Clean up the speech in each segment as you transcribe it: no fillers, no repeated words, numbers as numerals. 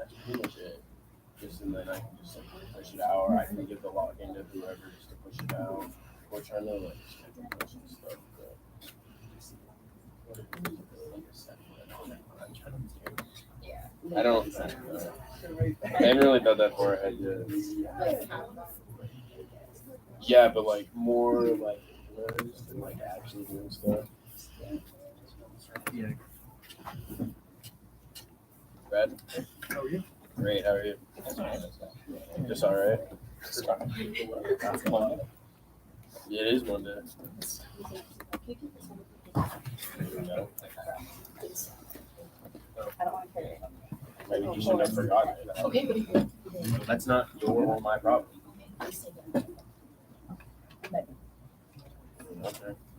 that's pretty much it. Just and then I can just like push it out, or I can give the login to whoever just to push it out. We're trying to like schedule push and stuff. But I don't. I haven't really done that for a head yet. Yeah, but like more like than like actually doing stuff. Yeah. Brad? How are you? Great, how are you? Just alright. Yeah, it is Monday. I don't want to carry it. Maybe you shouldn't have forgotten it. Okay. That's not your or my problem. Okay.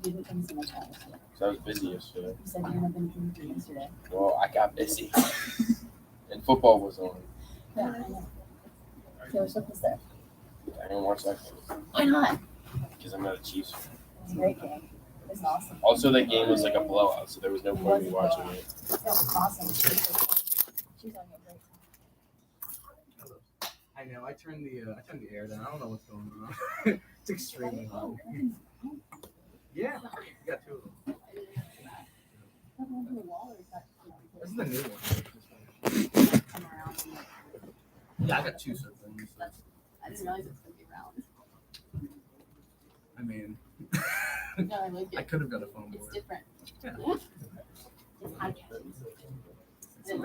You didn't come to my house. So I was busy yesterday. You said you had been drinking yesterday. Well, I got busy. And football was on. Yeah, I know. Taylor Swift was there. I didn't watch that game. Why not? Because I'm not a Chiefs fan. It's a great game. It was awesome. Also, that game was like a blowout, so there was no point in me watching it. That was awesome. She's on your great. I know. I turned the air down. I don't know what's going on. It's extremely hot. Yeah, you got two of them. This is the new one. Yeah, I got two siblings. I didn't realize it was going to be round. I mean, No, I like I it. could have got a phone It's board. different. Yeah. It's eye-catching.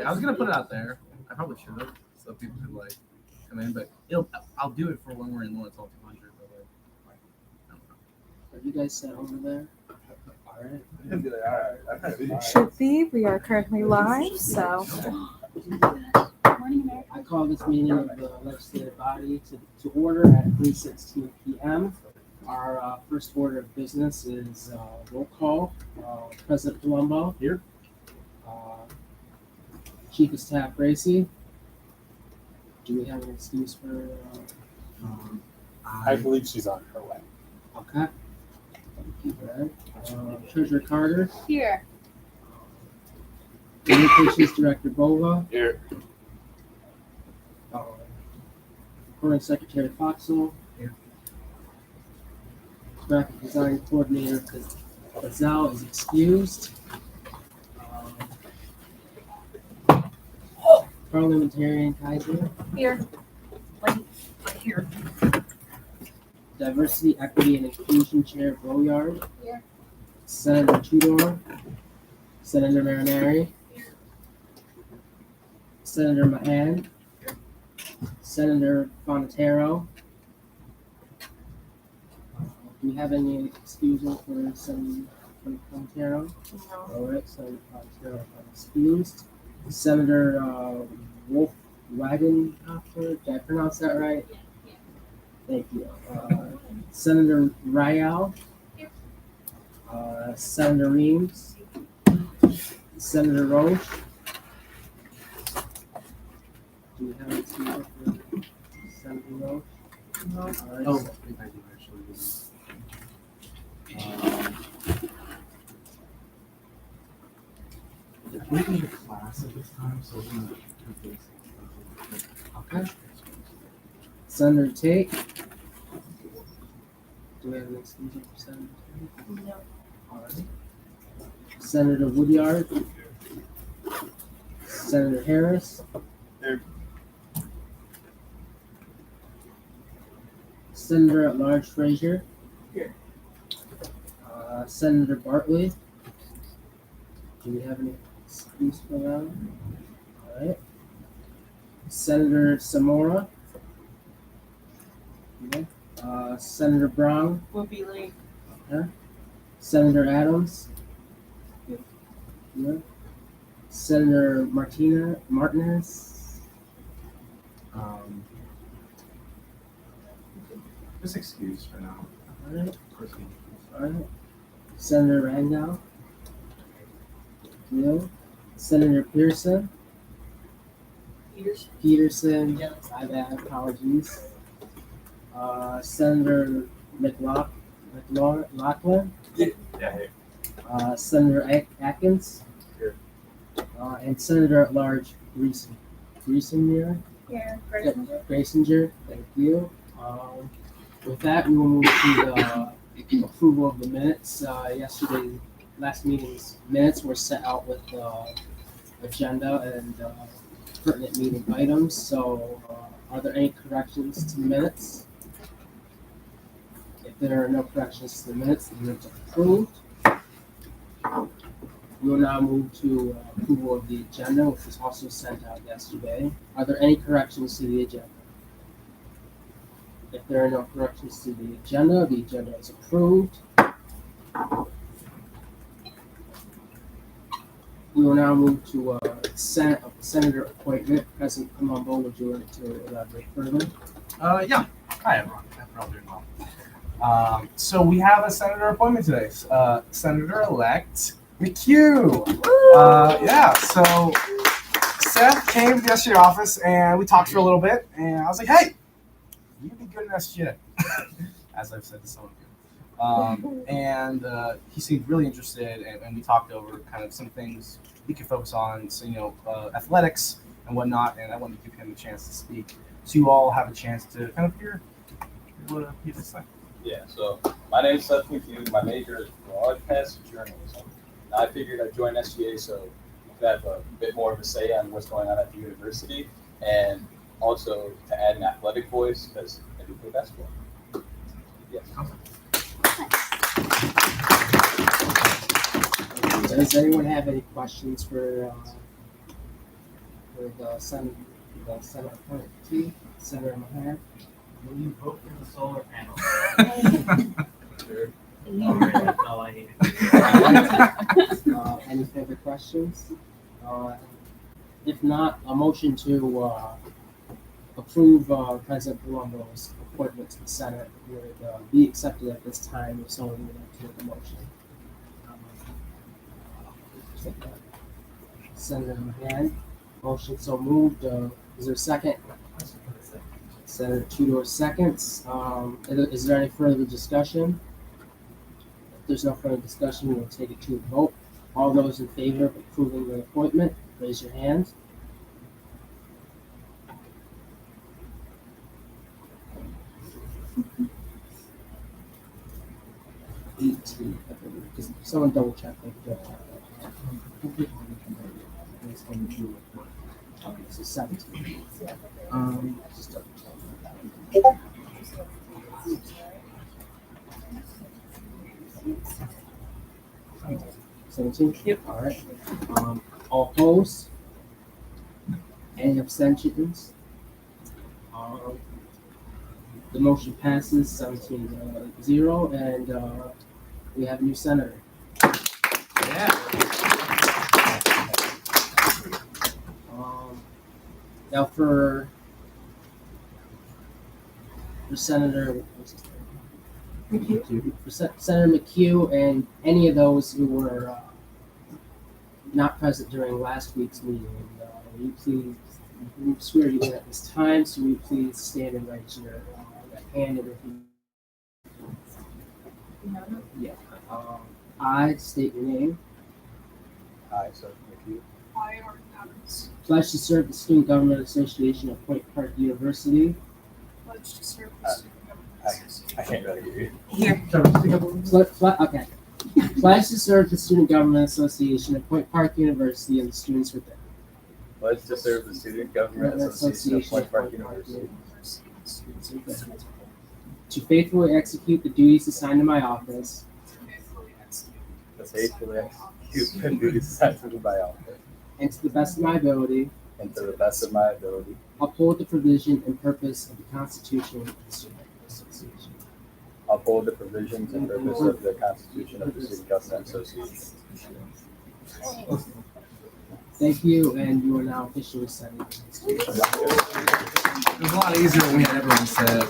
I was gonna put it out there. I probably should have, so people could like come in. But I'll do it for when we're in Lawrence all 200. But like, I don't know. Are you guys set over there? Alright. Should be. We are currently live, so Morning, America. I call this meeting of the legislative body to order at 3:16 p.m. Our first order of business is roll call. President Palumbo. Here. Chief of Staff Gracie. Do we have an excuse for? I believe she's on her way. Okay. Thank you, Brad. Treasurer Carter. Here. Communications Director Bova. Here. Current Secretary Foxell. Here. Graphic Design Coordinator Gazelle is excused. Parliamentarian Kaiser. here. Here. Diversity, Equity, and Inclusion Chair Boyard. Here. Senator Tudor. Senator Marinari. Senator Mahan. Senator Fonatero. Do we have any excusal for Senator Fonatero? No. All right, Senator Fonatero excused. Senator Wolf Wagenhofer, did I pronounce that right? Yeah. Thank you. Senator Ryal. Senator Reams. Senator Roche. Do we have an excuse for Senator Roche? No. All right. Oh, I think I do actually. We're in class at this time, so we're gonna do this. Okay. Senator Tate. Do we have an exclusion for Senator Tate? No. All right. Senator Woodyard. Senator Harris. Here. Senator at Large Frazier. Here. Senator Bartley. Do we have any excuse for that? All right. Senator Samora. Okay. Senator Brown. We'll be late. Okay. Senator Adams. Yeah. Senator Martinez. Just excuse for now. All right. Of course, All right. Senator Rangel. Yeah. Senator Pearson. Peterson. Yeah. My bad. Apologies. Senator McLaughlin. Yeah, here. Senator Atkins. Here. And Senator at Large Reese. Griesemer, Here, Grayson. Graysinger, thank you. With that, we will move to the approval of the minutes. Yesterday, last meeting's minutes were set out with agenda and pertinent meeting items. So, are there any corrections to the minutes? If there are no corrections to the minutes are approved. We will now move to approval of the agenda, which was also sent out yesterday. Are there any corrections to the agenda? If there are no corrections to the agenda is approved. We will now move to senator appointment. President Colombo, would you like to elaborate further? Yeah. Hi, everyone. Hope you're all doing well. So we have a senator appointment today. Senator-elect McHugh. Yeah, so Seth came to the office and we talked for a little bit, and I was like, hey, you'd be good in SGA, as I've said to some of you. And he seemed really interested, and we talked over kind of some things we could focus on, so, athletics and whatnot, and I wanted to give him a chance to speak, so you all have a chance to kind of hear what he has to say. Yeah, so my name is Seth McHugh. My major is broadcast journalism. I figured I'd join SGA so you could have a bit more of a say on what's going on at the university, and also to add an athletic voice because I do play basketball. Yes. Does anyone have any questions for the Senate appointee, Senator Maher? Will you vote for the solar panel? Sure. That's all I need. Any further questions? If not, a motion to approve President Colombo's appointment to the Senate would be accepted at this time if someone would like to make a motion. Senator McGann, motion so moved. Is there a second? Senator Tudor seconds. Is there any further discussion? If there's no further discussion, we'll take it to a vote. All those in favor of approving the appointment, raise your hand. Just someone double check. Okay, so 17. Just double check. 17? Yep. All right. All opposed? Any abstentions? The motion passes 17-0, and we have a new senator. Yeah. Now for Senator McHugh. For Senator McHugh and any of those who were not present during last week's meeting, will you please, we swear you in at this time, so will you please stand and raise your hand and repeat? Yeah. I state your name. Hi, Seth McHugh. I are Adams. Pledge to serve the Student Government Association of Point Park University. Pledge to serve the student government. I can't really hear you. Here. Okay. Pledge to serve the Student Government Association of Point Park University and the students within. Pledge to serve the Student Government Association of Point Park University. To faithfully execute the duties assigned to my office. To faithfully execute the duties assigned to my office. And to the best of my ability. And to the best of my ability. Uphold the provision and purpose of the Constitution of the Student Association. Uphold the provisions and purpose of the Constitution of the Student Government Association. Thank you, and you are now officially senator. It was a lot easier when we had everyone said.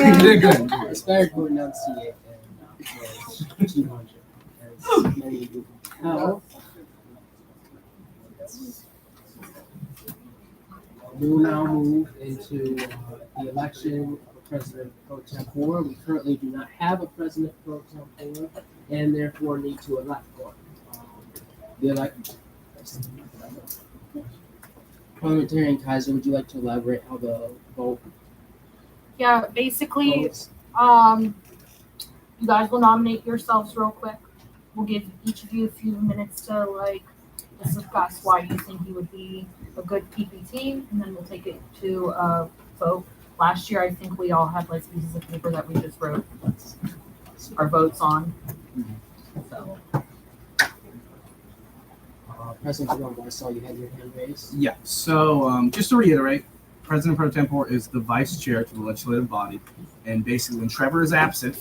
You did good. It's better to enunciate than 200, as many of you can tell. We will now move into the election of President Pro Tempore. We currently do not have a President Pro Tempore, and therefore need to elect one. Parliamentarian Kaiser, would you like to elaborate how the vote Yeah, basically, goes? you guys will nominate yourselves real quick. We'll give each of you a few minutes to discuss why you think you would be a good PPT, and then we'll take it to a vote. Last year, I think we all had pieces of paper that we just wrote our votes on. So, President Jerome, I saw you had your hand raised. Yeah, so just to reiterate, President Pro Tempore is the vice chair to the legislative body. And basically, when Trevor is absent,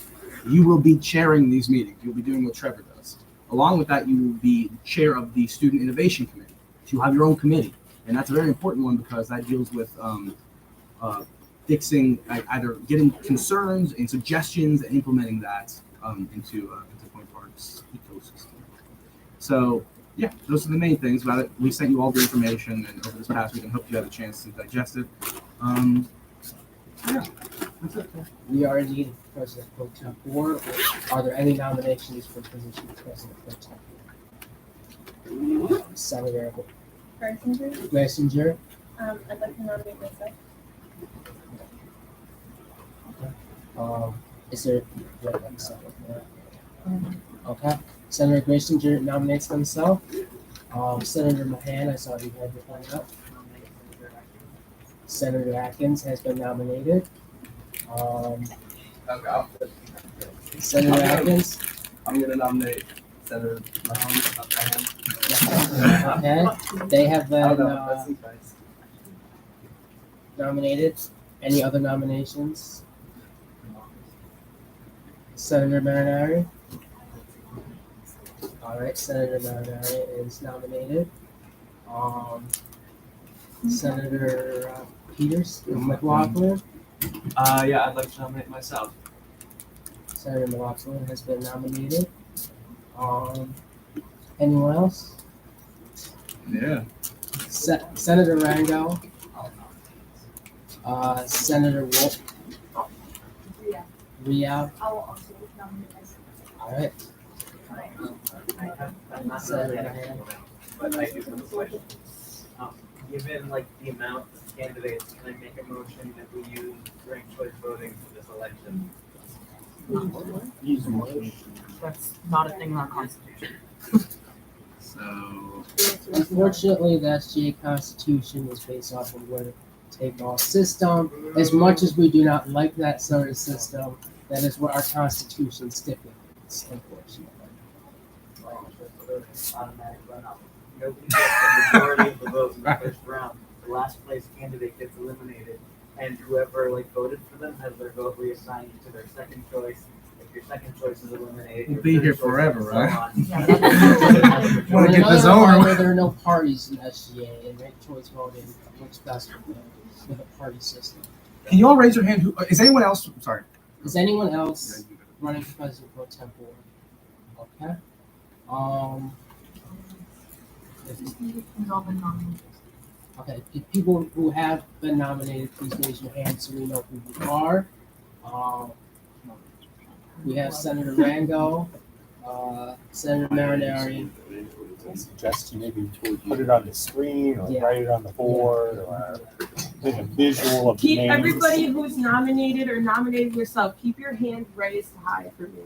you will be chairing these meetings. You'll be doing what Trevor does. Along with that, you will be chair of the Student Innovation Committee. So you'll have your own committee. And that's a very important one because that deals with fixing, either getting concerns and suggestions and implementing that into Point Park's ecosystem. So, yeah, those are the main things about it. We sent you all the information, and over this past week, and hope you had a chance to digest it. Yeah, that's it. We are indeed President Pro Tempore. Are there any nominations for position of President Pro Tempore? Senator Gressinger. I'd like to nominate myself. Is there okay? Senator Gressinger nominates himself. Senator Mahan, I saw you had your hand up. Senator Atkins has been nominated. Senator Atkins. I'm going to nominate Senator Mahan. Okay, they have been nominated. Any other nominations? Senator Marinari. All right, Senator Marinari is nominated. Senator Peters McLaughlin. Yeah, I'd like to nominate myself. Senator McLaughlin has been nominated. Anyone else? Yeah. Senator Rangel. Senator Wolf. Ria. I will also nominate myself. All right. Senator Mahan. But I do have a question. Given the amount of candidates, can I make a motion that we use ranked choice voting for this election? That's not a thing in our constitution. So, Unfortunately, the SGA Constitution is based off of winner take all system. As much as we do not like that sort of system, that is what our Constitution stipulates, unfortunately. Automatic runoff. Nobody gets the majority of the vote in the first round. The last place candidate gets eliminated, and whoever voted for them has their vote reassigned to their second choice. If your second choice is eliminated, We'll your be third here choice forever, and so right? on. Wanna get this Another over one, with. there are no parties in SGA, and ranked choice voting works best with a party system. can you all raise your hand? Is anyone else? Sorry. Is anyone else running for President Pro Tempore? Okay. We've all been nominated. Okay, if people who have been nominated, please raise your hand so we know who you are. We have Senator Rango, Senator Marinari. I suggest you maybe put it on the screen or Yeah. write it on the board or make a visual of the Keep names. everybody who's nominated or nominated yourself, keep your hand raised high for me.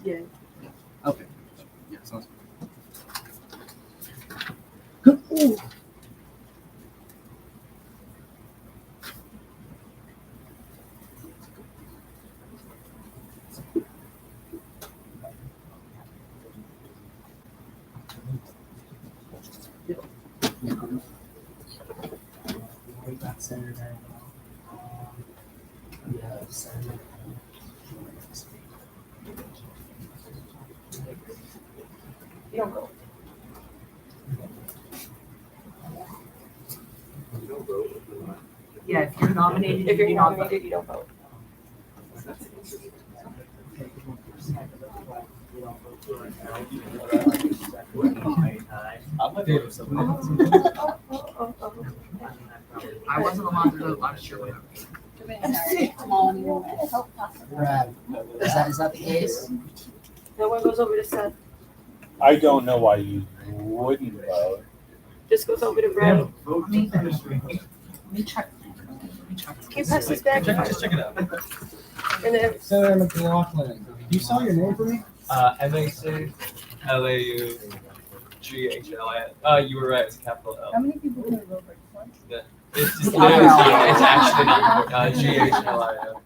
Yeah. Okay. Yeah, sounds We got Senator Rango. We have Senator. You don't go. Yeah, if you're nominated, If you're you do not vote. nominated, you don't vote. you know, for I'm with you. I wasn't allowed to vote last year. Brad, is that the case? No one goes over to Seth. I don't know why you wouldn't vote. Just goes over to Brad. Let me check. Can you pass this back? Just check it out. And then Senator McLaughlin, you saw your name for me? MAC, LAU, GHLI. You were right, it's capital L. How many people can vote for this one? It's just, it's actually not important. GHLIO.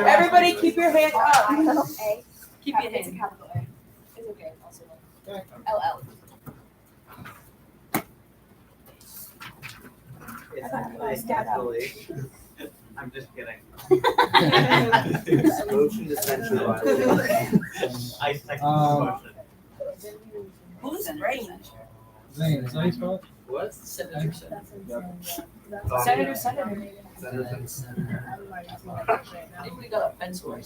everybody keep your hand up. Keep your It's a hand. capital A. It's okay. Also, LL. It's actually capital H. I'm just kidding. Motion to centralize. I second the motion. Who's Rain? Zane, is that his fault? What? Senator. Senator. I think we got a fence war.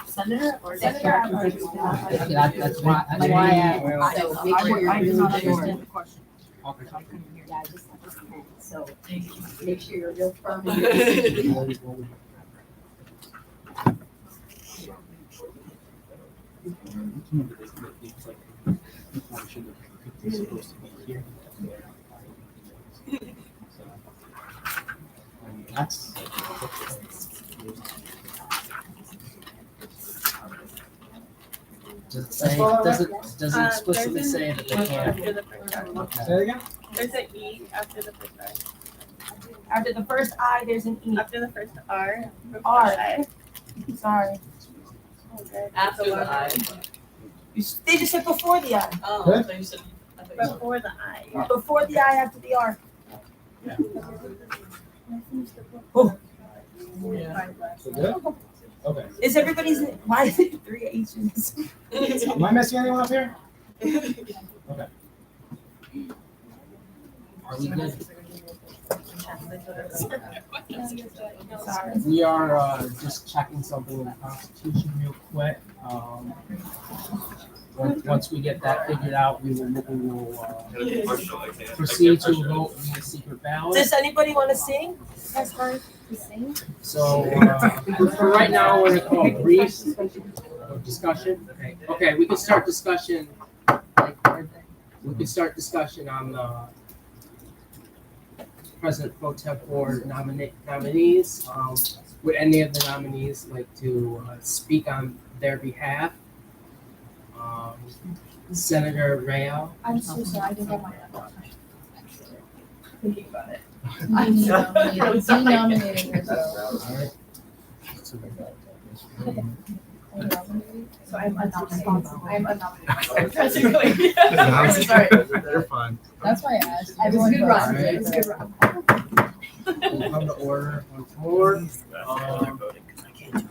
Senator or Senator. That's why. That's why I make sure I you're did not really sure. understand the question. Yeah, I just can't. So make sure you're real firm. That's. Does it explicitly say that they can't? After the first R. Say it again? There's an E after the first R. After the first I, there's an E. After the first R. R. Sorry. After the I. They just said before the I. Oh, I thought you said. Before the I. Before the I, after the R. So good? Okay. Is everybody's, why is it 3 H's? Am I messing anyone up here? Okay. Are we good? Sorry. We are just checking something in the Constitution real quick. Once we get that figured out, we will proceed to vote via secret ballot. Does anybody want to sing? That's hard to sing. So for right now, we're gonna call a brief discussion. Okay, we can start discussion. We can start discussion on the President Pro Tem Board nominees. Would any of the nominees like to speak on their behalf? Senator Rayo. I'm so sorry, I didn't get my. Thinking about it. I'm denominating yourself. All right. So I'm unnominated. I'm unnominated. Basically. I'm sorry. You're fine. That's why I asked. It was a good run. Alright. It was a good run. We'll come to order once more.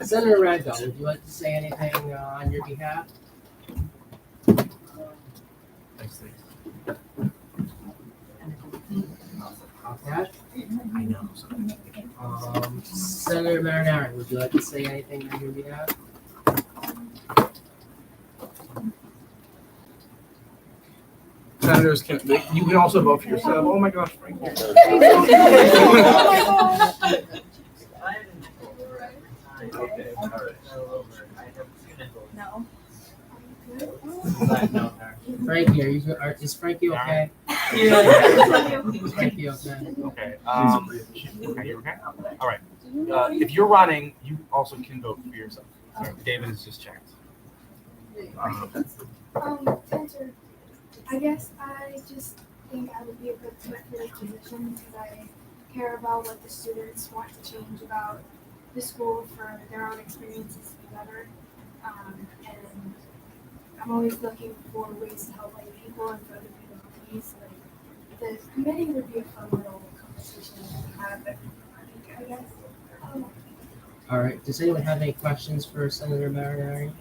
Senator Randall, would you like to say anything on your behalf? Okay. Senator Marinari, would you like to say anything on your behalf? Senators can, you can also vote for yourself. Oh my gosh, Frank. Okay, all right. No. Frankie, is Frankie okay? Is Frankie okay? Okay. Okay, you okay? All right. If you're running, you also can vote for yourself. Sorry, David has just checked. Answer. I guess I just think I would be a good fit for this position because I care about what the students want to change about the school for their own experiences to be better. And I'm always looking for ways to help other people and for other people to please. Like the committee would be a fun little conversation to have. I guess. All right. Does anyone have any questions for Senator Marinari?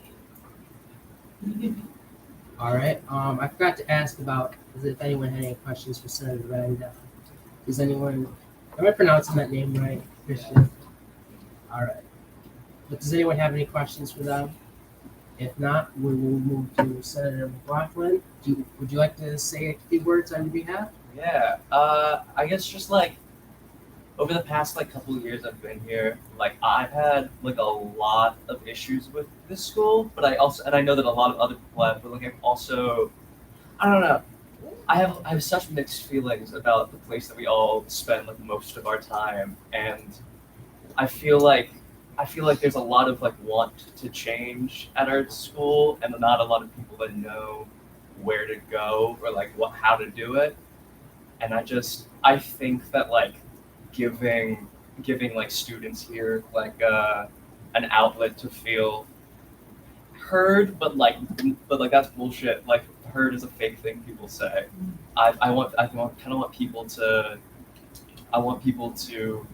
All right. I forgot to ask about if anyone had any questions for Senator Randall. Does anyone Am I pronouncing that name right, Christian? All right. But does anyone have any questions for them? If not, we will move to Senator McLaughlin. Would you like to say a few words on your behalf? Yeah, I guess just like over the past like couple of years I've been here, like I've had like a lot of issues with this school, but I know that a lot of other people have, but like I've also, I don't know, I have such mixed feelings about the place that we all spend like most of our time, and I feel like there's a lot of like want to change at our school, and not a lot of people that know where to go or like how to do it. And I think that like giving like students here like an outlet to feel heard, but like that's bullshit. Like heard is a fake thing people say. I kind of want people to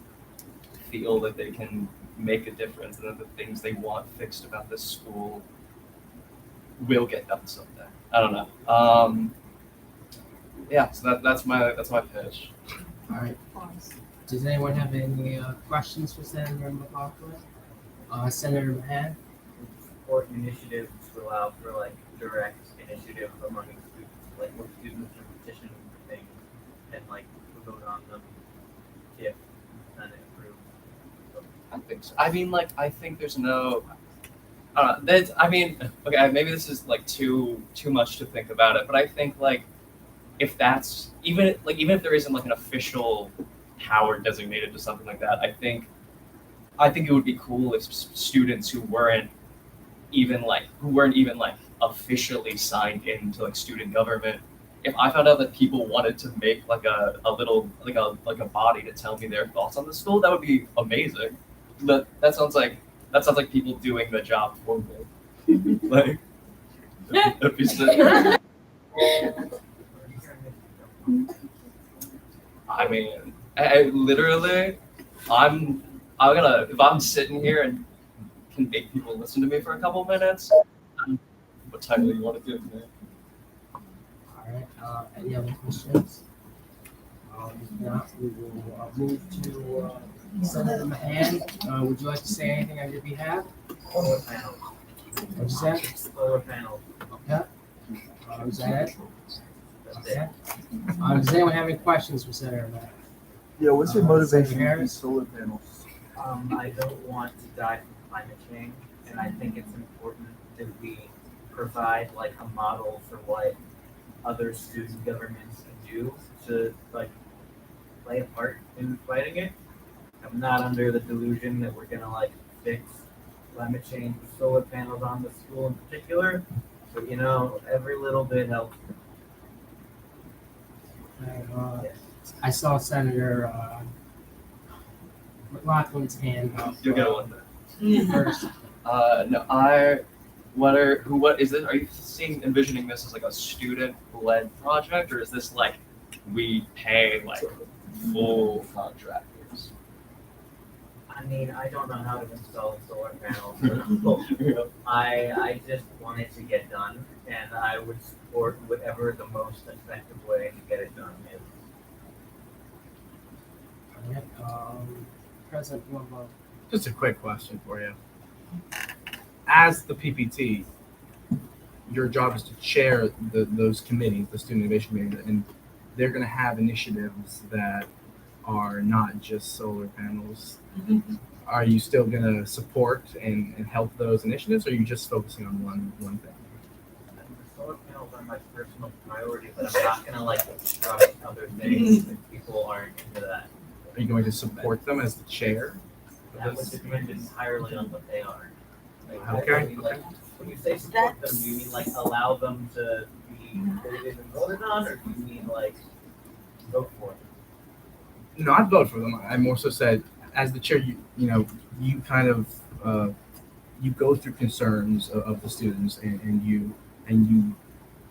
feel that they can make a difference and that the things they want fixed about this school will get done someday. I don't know. Yeah, so that's my pitch. All right. Does anyone have any questions for Senator McLaughlin? Senator Mahan? Support initiatives to allow for like direct initiative among students, like where students can petition for things and like vote on them if Senate approves. I think so. I mean, like, I think there's no. That's. I mean, okay. Maybe this is like too much to think about it, but I think like, if that's even if there isn't like an official power designated to something like that, I think it would be cool if students who weren't even officially signed into like student government. If I found out that people wanted to make like a little like a body to tell me their thoughts on the school, that would be amazing. That sounds like people doing the job for me. Like, that'd be sick. I mean, I literally, I'm gonna, if I'm sitting here and can make people listen to me for a couple minutes, what title do you want to give me? All right. Any other questions? If not, we will move to Senator Mahan. Would you like to say anything on your behalf? Solar panels. What'd you say? Solar panels. Okay. Is that it? Okay. Does anyone have any questions for Senator Mahan? Yeah, what's your motivation Senator to use Harris? solar panels? I don't want to die from climate change, and I think it's important that we provide like a model for what other student governments can do to like play a part in fighting it. I'm not under the delusion that we're gonna like fix climate change with solar panels on the school in particular, but you know, every little bit helps. I saw Senator McLaughlin's hand up. You'll get one then. First. No, what is it? Are you envisioning this as like a student-led project, or is this like we pay like full contractors? I mean, I don't know how to install solar panels. So I just want it to get done, and I would support whatever the most effective way to get it done is. President Wumbo. Just a quick question for you. As the PPT, your job is to chair those committees, the Student Innovation Committee, and they're going to have initiatives that are not just solar panels. Mm-hmm. Are you still going to support and help those initiatives, or are you just focusing on one thing? The solar panels are my personal priority, but I'm not gonna like trust other things if people aren't into that. Are you going to support them as the chair? That would depend entirely on what they are. Like, Okay. I mean, like, when you say support them, do you mean like allow them to be voted and voted on, or do you mean like vote for them? No, I'd vote for them. I more so said, as the chair, you kind of you go through concerns of the students, and you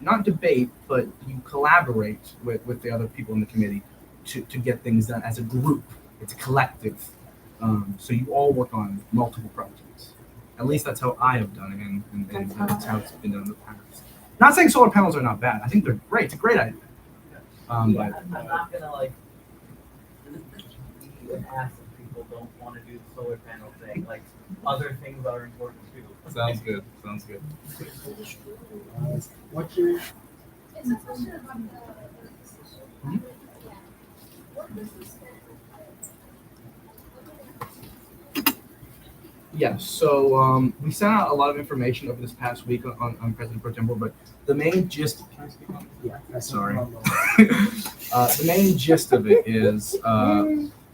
not debate, but you collaborate with the other people in the committee to get things done as a group. It's a collective. So you all work on multiple projects. At least that's how I have done it, and that's how it's been done in the past. Not saying solar panels are not bad. I think they're great. It's a great idea. I'm not gonna like and ask if people don't want to do the solar panel thing. Like other things are important too. Sounds good. Sounds good. What's your It's a question about the decision. Mhm. Yeah. What business Yeah, so we sent out a lot of information over this past week on President Pro Tempore, but the main gist. Can I speak on this? Yeah, that's Sorry. no problem. The main gist of it is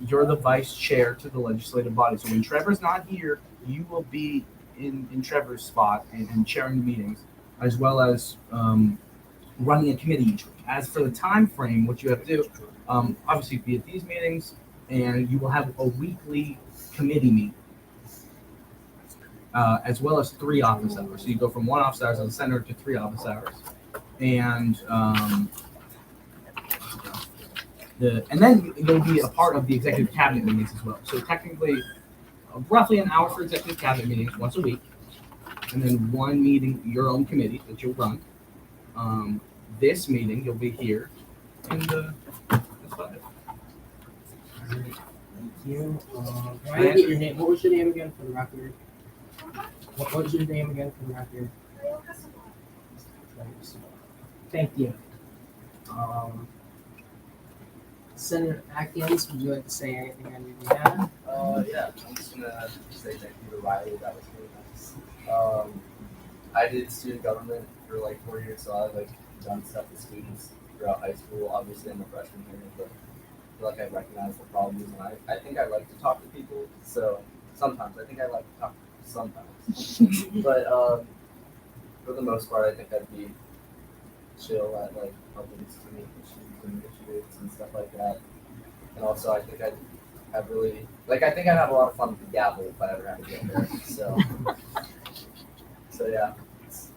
you're the vice chair to the legislative body. So when Trevor's not here, you will be in Trevor's spot and chairing the meetings, as well as running a committee each week. As for the time frame, what you have to do, obviously be at these meetings, and you will have a weekly committee meeting. As well as 3 office hours. So you go from 1 office hours as a senator to 3 office hours. And then you'll be a part of the executive cabinet meetings as well. So technically, roughly an hour for executive cabinet meetings once a week, and then 1 meeting, your own committee that you'll run. This meeting, you'll be here, and that's about it. Thank you. Can I get your name? What was your name again for the record? What was your name again for the record? Thank you. Senator Atkins, would you like to say anything on your behalf? Yeah, I'm just gonna say thank you to Riley. That was really nice. I did student government for like 4 years, so I like done stuff with students throughout high school. Obviously, I'm a freshman here, but I feel like I recognize the problems, and I think I like to talk to people. So sometimes I think I like to talk sometimes, but for the most part, I think I'd be chill at like helping student issues and initiatives and stuff like that. And also, I think I'd have really I think I'd have a lot of fun with the gavel if I ever had to get there. So yeah, it's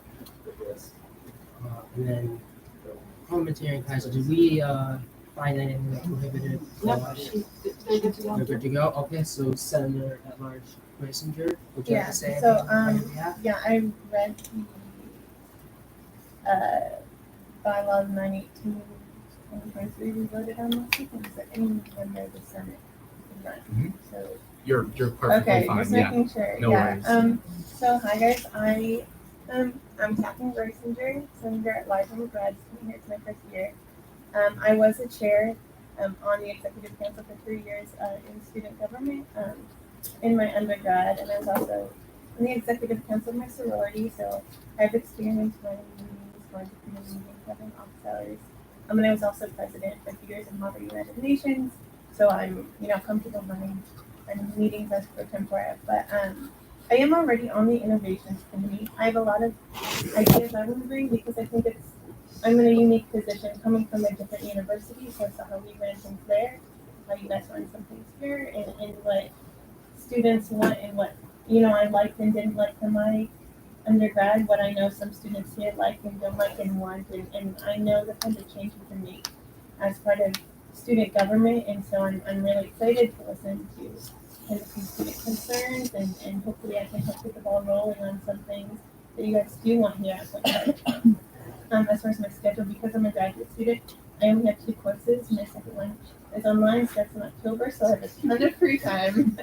ridiculous. And then parliamentarian council, did we find anything that prohibited? They're good to go. We're good to go. Okay, so Senator at Large Messenger, would you like Yeah, to say so anything on your behalf? yeah, I read the bylaws 918 2023 we voted on last week, and was there any member of the Senate who run? Mhm. So You're perfectly okay, fine. just Yeah. making sure. No yeah. worries. So hi guys, I'm Catherine Graysinger, Senator at Large. I'm a grad student here. It's my first year. I was a chair on the executive council for 3 years in student government in my undergrad, and I was also in the executive council of my sorority. So I have experience running meetings, going to committee meetings, having office hours. And I was also president for 2 years in Model United Nations. So I'm comfortable running meetings as pro tempore. But I am already on the innovations committee. I have a lot of ideas I want to bring because I think I'm in a unique position coming from a different university, so it's how we ran things there, how you guys run some things here, and what students want and what I liked and didn't like from my undergrad, what I know some students here like and don't like and want, and I know the kind of change we can make as part of student government, and so I'm really excited to listen to kind of some student concerns, and hopefully I can help get the ball rolling on some things that you guys do want here at Point. As far as my schedule, because I'm a graduate student, I only have 2 courses. My second one is online, starts in October, so I have a ton of free time.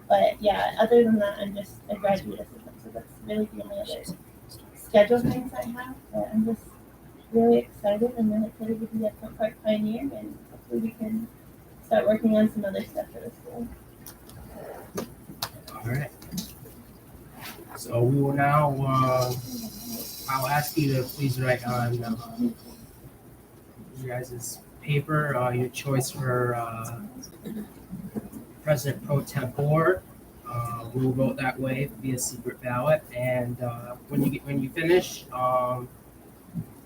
But yeah, other than that, I'm just a graduate assistant, so that's really the only other schedule things I have. But I'm just really excited and really excited to be a Point Park pioneer, and hopefully we can start working on some other stuff for the school. All right. So we will now. I'll ask you to please write on you guys' paper your choice for President Pro Tempore. We'll vote that way via secret ballot, and when you finish,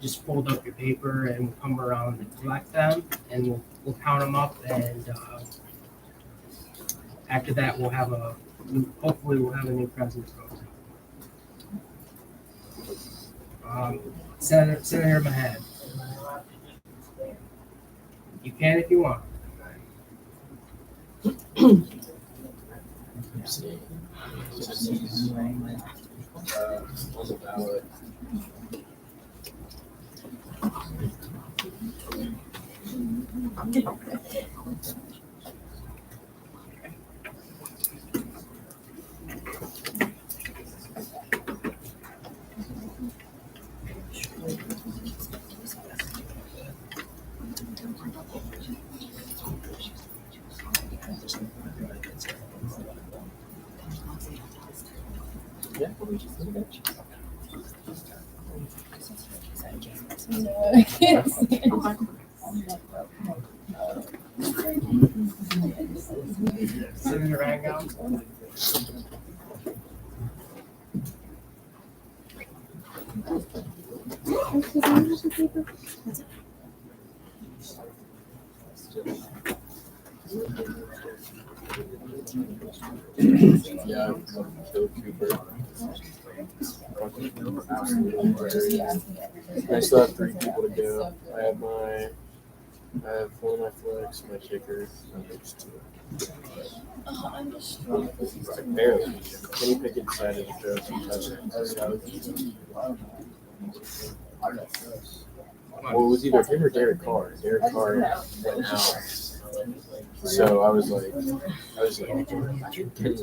just fold up your paper and we'll come around and collect them, and we'll count them up, and after that hopefully we'll have a new president. Senator Mahan. You can if you want. On the ballot. I can't stand Senator Rango. Yeah, Kill Cooper. I still have 3 people to go. I have one of my flex, my kicker, and there's 2. I'm just Like barely. Kenny Pickett decided to throw 2 touchdowns. Well, it was either him or Derek Carr. Derek Carr went out. So I was like, Kenny's gonna have a good game.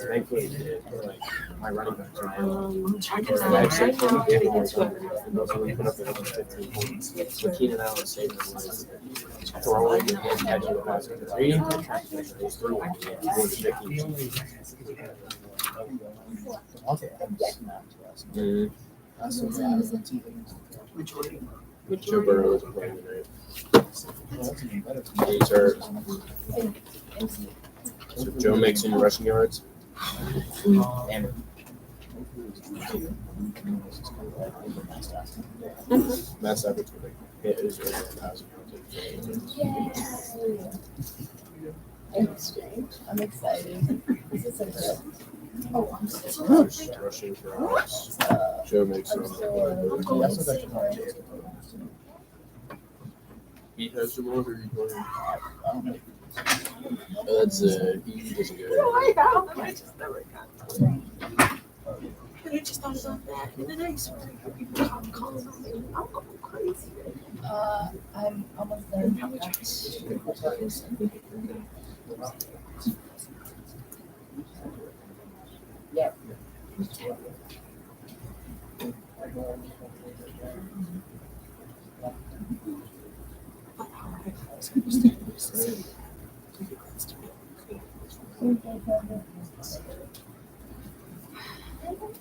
Thankfully he did. Like, my running backs are I'm checking I that actually right now. gave him more time. And also we put up another 15 points. But Keenan Allen saved his life. Throwing and catching the pass. He didn't catch it. He threw one. He was 15. Joe Burrow isn't playing tonight. He's hurt. So Joe makes any rushing yards. Matt Stafford's gonna hit his over 1,000 yards. I'm excited. This is so good. Oh, I'm so Rushing drives. Joe makes some. He has some over. He's going. That's he doesn't get I just thought about that. And then I swear people calling me. I'm going crazy. I'm almost done. Yep.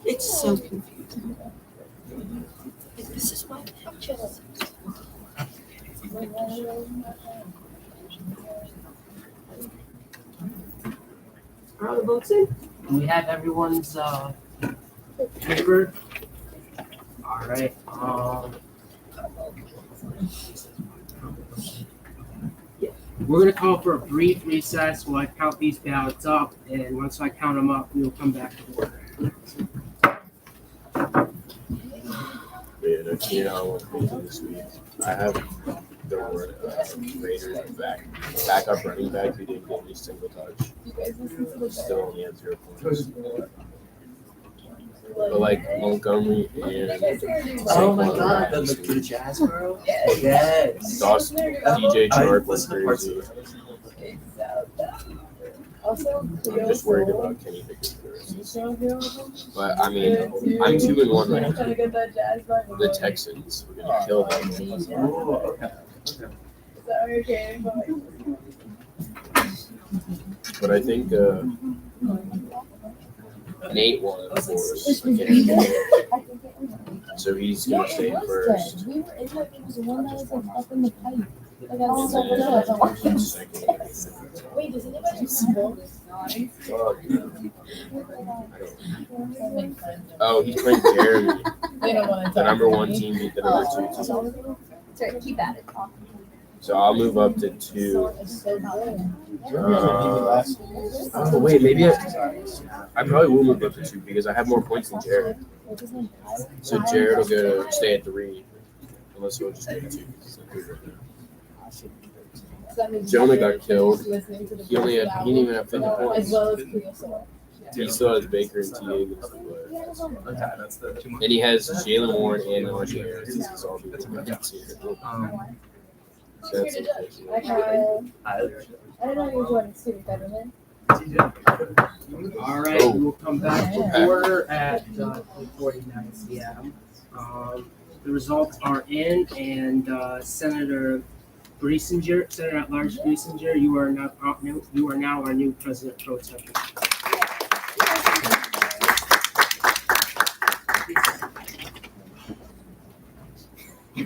It's so confusing. This is why I'm jealous. Are all the votes in? We have everyone's paper. All right. We're gonna call for a brief recess while I count these ballots up, and once I count them up, we will come back to order. Yeah, no, Keenan Allen went crazy this week. I have the Raiders backup running back who didn't get any single touch. Still only had 0 points. But like Montgomery and Oh my god, the Jazz girl? Yes. Dawson, DJ Chark was crazy. I'm just worried about Kenny Pickett for the rest of the season. But I mean, I'm 2-1 right now. The Texans were gonna kill them. But I think Nate won, of course. I can't remember. So he's gonna stay first. We were in it was the one that was like up in the pipe. Like, I And was then like, second. wait, does anybody smoke? Oh, he's playing Jeremy. They don't want to The number 1 team beat the number 2 team. Sorry, keep at it. So I'll move up to 2. Oh wait, maybe I probably will move up to 2 because I have more points than Jared. So Jared will stay at 3, unless he'll just get 2. Jonah got killed. He didn't even have 50 points. As well as Creosote. He still has Baker and TA against the Bloods. And he has Jalen Warren and Najee Harris. This is all because I can see it. So that's it. I didn't know you were joining student government. All right, we'll come back to order at 8:49 p.m. The results are in, and Senator Griesinger, Senator at Large Griesinger, you are now our new president pro tem.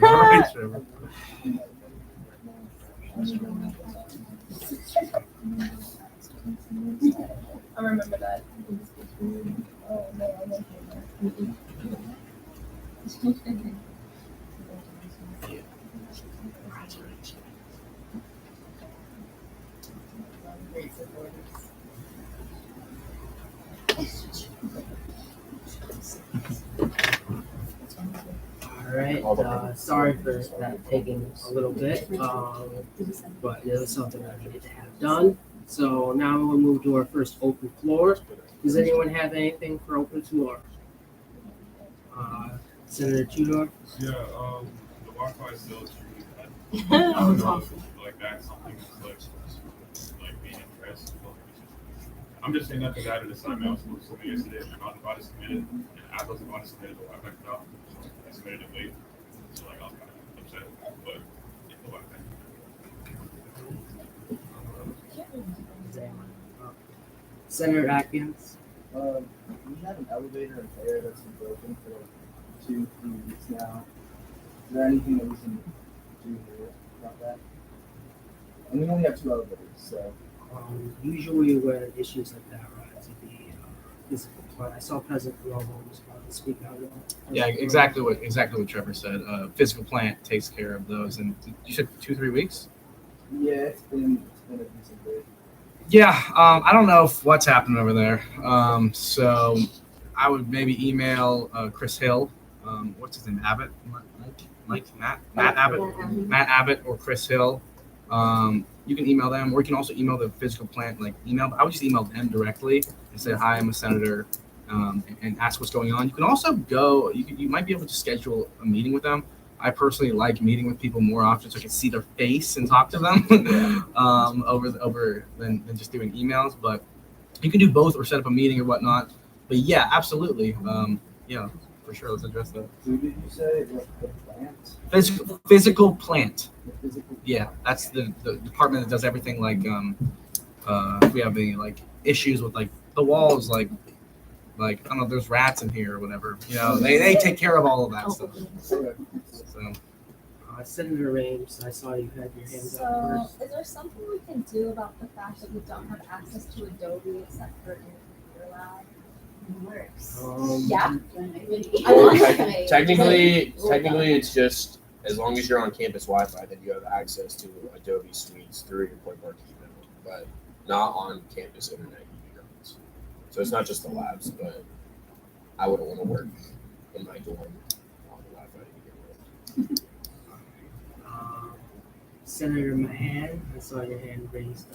All right, Trevor. I remember that. Oh no, I won't do All right. Sorry for that taking a little bit, but it was something I needed to have done. So now we'll move to our first open floor. Does anyone have anything for open floor? Senator Tudor? Yeah, the Wi-Fi still extremely bad. That was awesome. Like that's something that's like being impressed. I'm just saying that because I had an assignment I was supposed to submit yesterday, and I was about to submit it, and I was about to submit it, the Wi-Fi cut off. So I submitted it late, so like I was kind of upset, but it's the Wi-Fi. Senator Atkins? We have an elevator in there that's been broken for like 2-3 weeks now. Is there anything that we can do here about that? And we only have 2 elevators, so. Usually when issues like that arise, physical plant. I saw President Lobo was about to speak out. Yeah, exactly what Trevor said. Physical plant takes care of those, and you said 2-3 weeks. Yeah, it's been a decent day. Yeah, I don't know what's happened over there. So I would maybe email Chris Hill. What's his name? Abbott? Matt Abbott or Chris Hill. You can email them, or you can also email the physical plant. I would just email them directly and say, "Hi, I'm a senator," and ask what's going on. You can also go. You might be able to schedule a meeting with them. I personally like meeting with people more often so I can see their face and talk to them over than just doing emails. But you can do both or set up a meeting or whatnot. But yeah, absolutely. Yeah, for sure. Let's address that. Who did you say? The plant? Physical plant. The physical Yeah, that's the department that does everything. If we have any issues with the walls, I don't know, there's rats in here or whatever. They take care of all of that stuff. So. Senator Ames, I saw you had your hands up first. Is there something we can do about the fact that we don't have access to Adobe except for in the computer lab? It works. Yeah. Technically, it's just as long as you're on campus Wi-Fi, then you have access to Adobe Suites through your Point Park email, but not on campus internet. So it's not just the labs, but I wouldn't want to work in my dorm on the Wi-Fi to begin with. Senator Mahan, I saw your hand raised.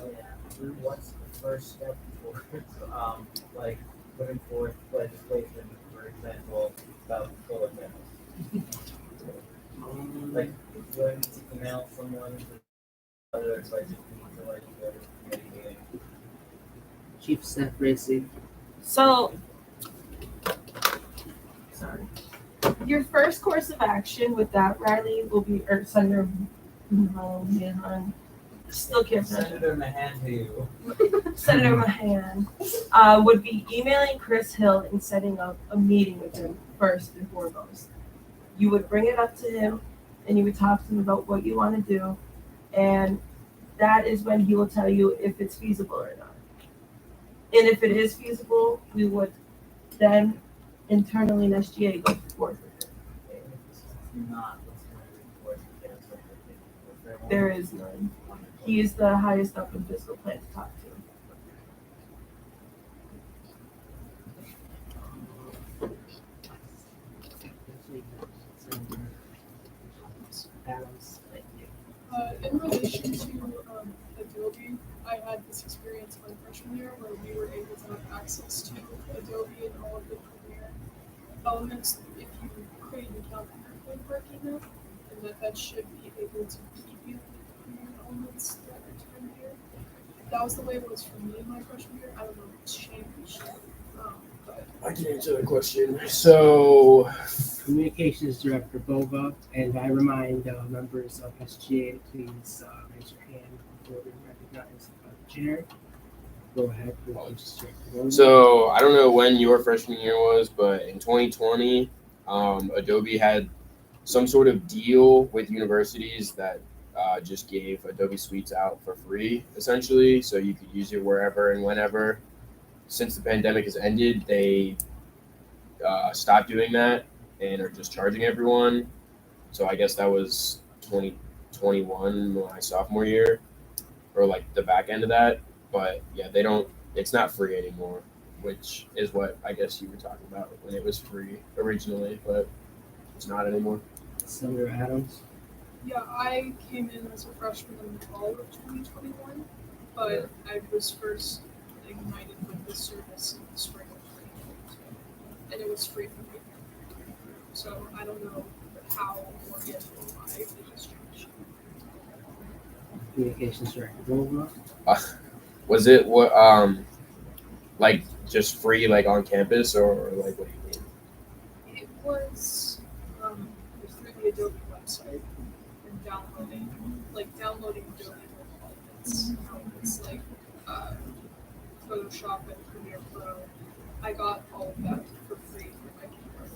What's the first step towards putting forth legislation, for example, about solar panels? Do I need to email someone, whether it's just need to go to committee meeting? Chief Steph Racy. So, sorry. Your first course of action with that, Riley, will be, or Senator Mahan, still can't pronounce it. Senator Mahan who? Senator Mahan would be emailing Chris Hill and setting up a meeting with him first and foremost. You would bring it up to him and you would talk to him about what you want to do, and that is when he will tell you if it's feasible or not. And if it is feasible, we would then internally in SGA go forward with it. There is none. He is the highest up in physical plant to talk to. In relation to Adobe, I had this experience my freshman year where we were able to have access to Adobe and all of the Premiere elements if you create an account on your Point Park email, and that should be able to keep you the Premiere elements throughout your time here. That was the way it was for me in my freshman year. I don't know if it's changed. But I can answer the question. So, Communications Director Bova, and I remind members of SGA to please raise your hand before we recognize the chair. Go ahead. So I don't know when your freshman year was, but in 2020, Adobe had some sort of deal with universities that just gave Adobe Suites out for free, essentially, so you could use it wherever and whenever. Since the pandemic has ended, they stopped doing that and are just charging everyone. So I guess that was 2021, my sophomore year, or like the back end of that. But yeah, they don't. It's not free anymore, which is what I guess you were talking about when it was free originally, but it's not anymore. Senator Adams. Yeah, I came in as a freshman in the fall of 2021, but I was first ignited with this service in the spring of 2022, and it was free for me. So I don't know how or if or why it just changed. Communications Director Bova. Was it what like just free like on campus or like what do you mean? It was through the Adobe website and downloading Adobe elements. It's like Photoshop and Premiere Pro. I got all of that for free for my keyboard.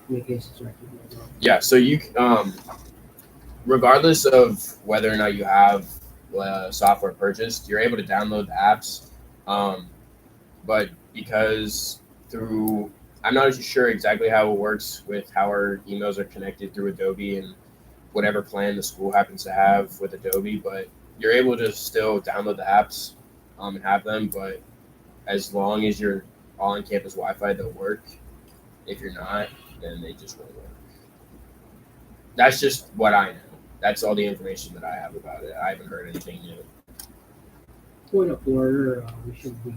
Communications Director Bova. Yeah, so you regardless of whether or not you have software purchased, you're able to download the apps. But because through, I'm not sure exactly how it works with how our emails are connected through Adobe and whatever plan the school happens to have with Adobe, but you're able to still download the apps and have them. But as long as you're on campus Wi-Fi, they'll work. If you're not, then they just won't work. That's just what I know. That's all the information that I have about it. I haven't heard anything new. Point of order, we should be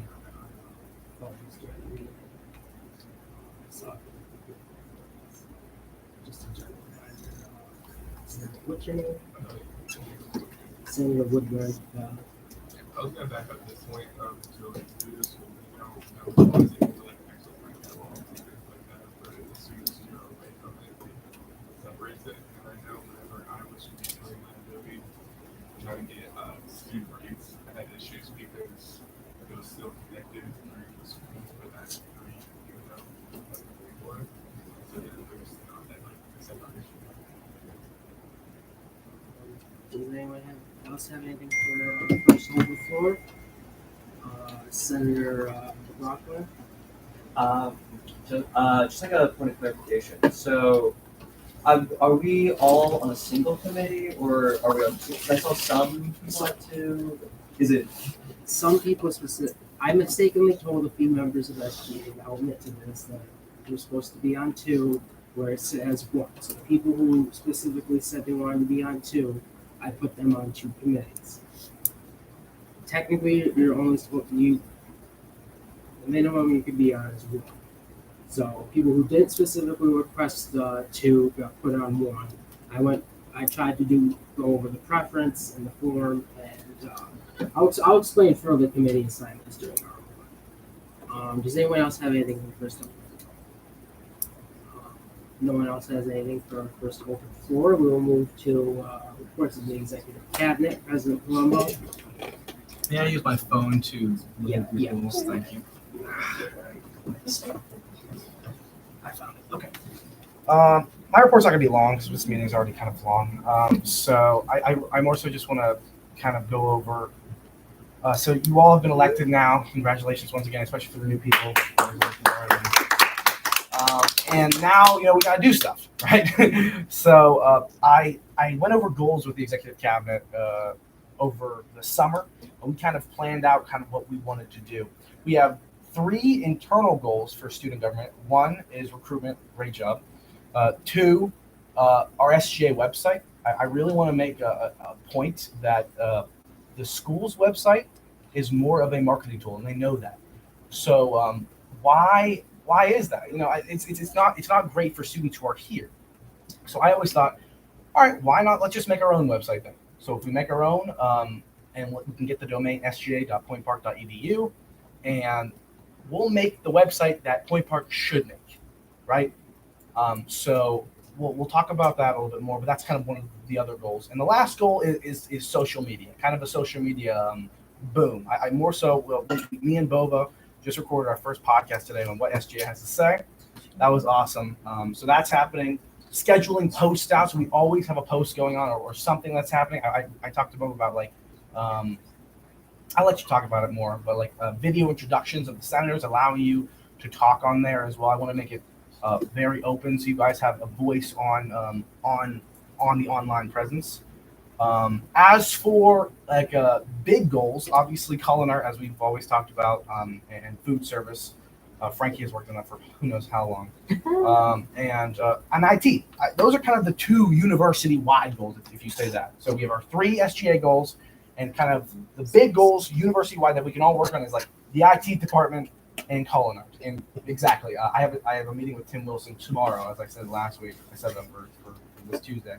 what's your name? Senator Woodward. I was gonna back up this point to do this. Separates it, and I know whenever I was doing my Adobe, trying to get student rates, I had issues because it was still connected through the schools, but that's free, even though it wasn't free for it. So yeah, there was not that like separation. Does anyone else have anything for first on the floor? Senator Rockland. Just like a point of clarification. So, are we all on a single committee, or are we on two? I saw some people had two. Is it? Some people specific. I mistakenly told a few members of SGA, and I'll admit to this, that we're supposed to be on two, where it says one. So the people who specifically said they wanted to be on two, I put them on two committees. Technically, you're only supposed to, the minimum you could be on is one. So people who didn't specifically request two got put on one. I tried to go over the preference and the form, and I'll explain further committee assignments during our one. Does anyone else have anything for the first open? No one else has anything for our first open floor. We will move to reports of the executive cabinet. President Palumbo. May I use my phone to look at Yeah. rules? Thank you. I found it. Okay. My report's not gonna be long because this meeting's already kind of long. So I more so just want to kind of go over. So you all have been elected now. Congratulations once again, especially for the new people. And now we got to do stuff, right? So I went over goals with the executive cabinet over the summer. And we kind of planned out kind of what we wanted to do. We have 3 internal goals for student government. 1 is recruitment, great job. 2, our SGA website. I really want to make a point that the school's website is more of a marketing tool, and they know that. So why is that? It's not great for students who are here. So I always thought, all right, why not? Let's just make our own website then. So if we make our own, and we can get the domain sga.pointpark.edu, and we'll make the website that Point Park should make, right? So we'll talk about that a little bit more, but that's kind of one of the other goals. And the last goal is social media, kind of a social media boom. I more so, me and Bova just recorded our first podcast today on what SGA has to say. That was awesome. So that's happening. Scheduling post outs. We always have a post going on or something that's happening. I talked to Bob about like, I'll let you talk about it more, but like video introductions of the senators, allowing you to talk on there as well. I want to make it very open so you guys have a voice on the online presence. As for like big goals, obviously culinary, as we've always talked about, and food service. Frankie has worked on that for who knows how long. And IT. Those are kind of the two university-wide goals, if you say that. So we have our 3 SGA goals, and kind of the big goals university-wide that we can all work on is like the IT department and culinary. And exactly, I have a meeting with Tim Wilson tomorrow, as I said last week. I said that for this Tuesday.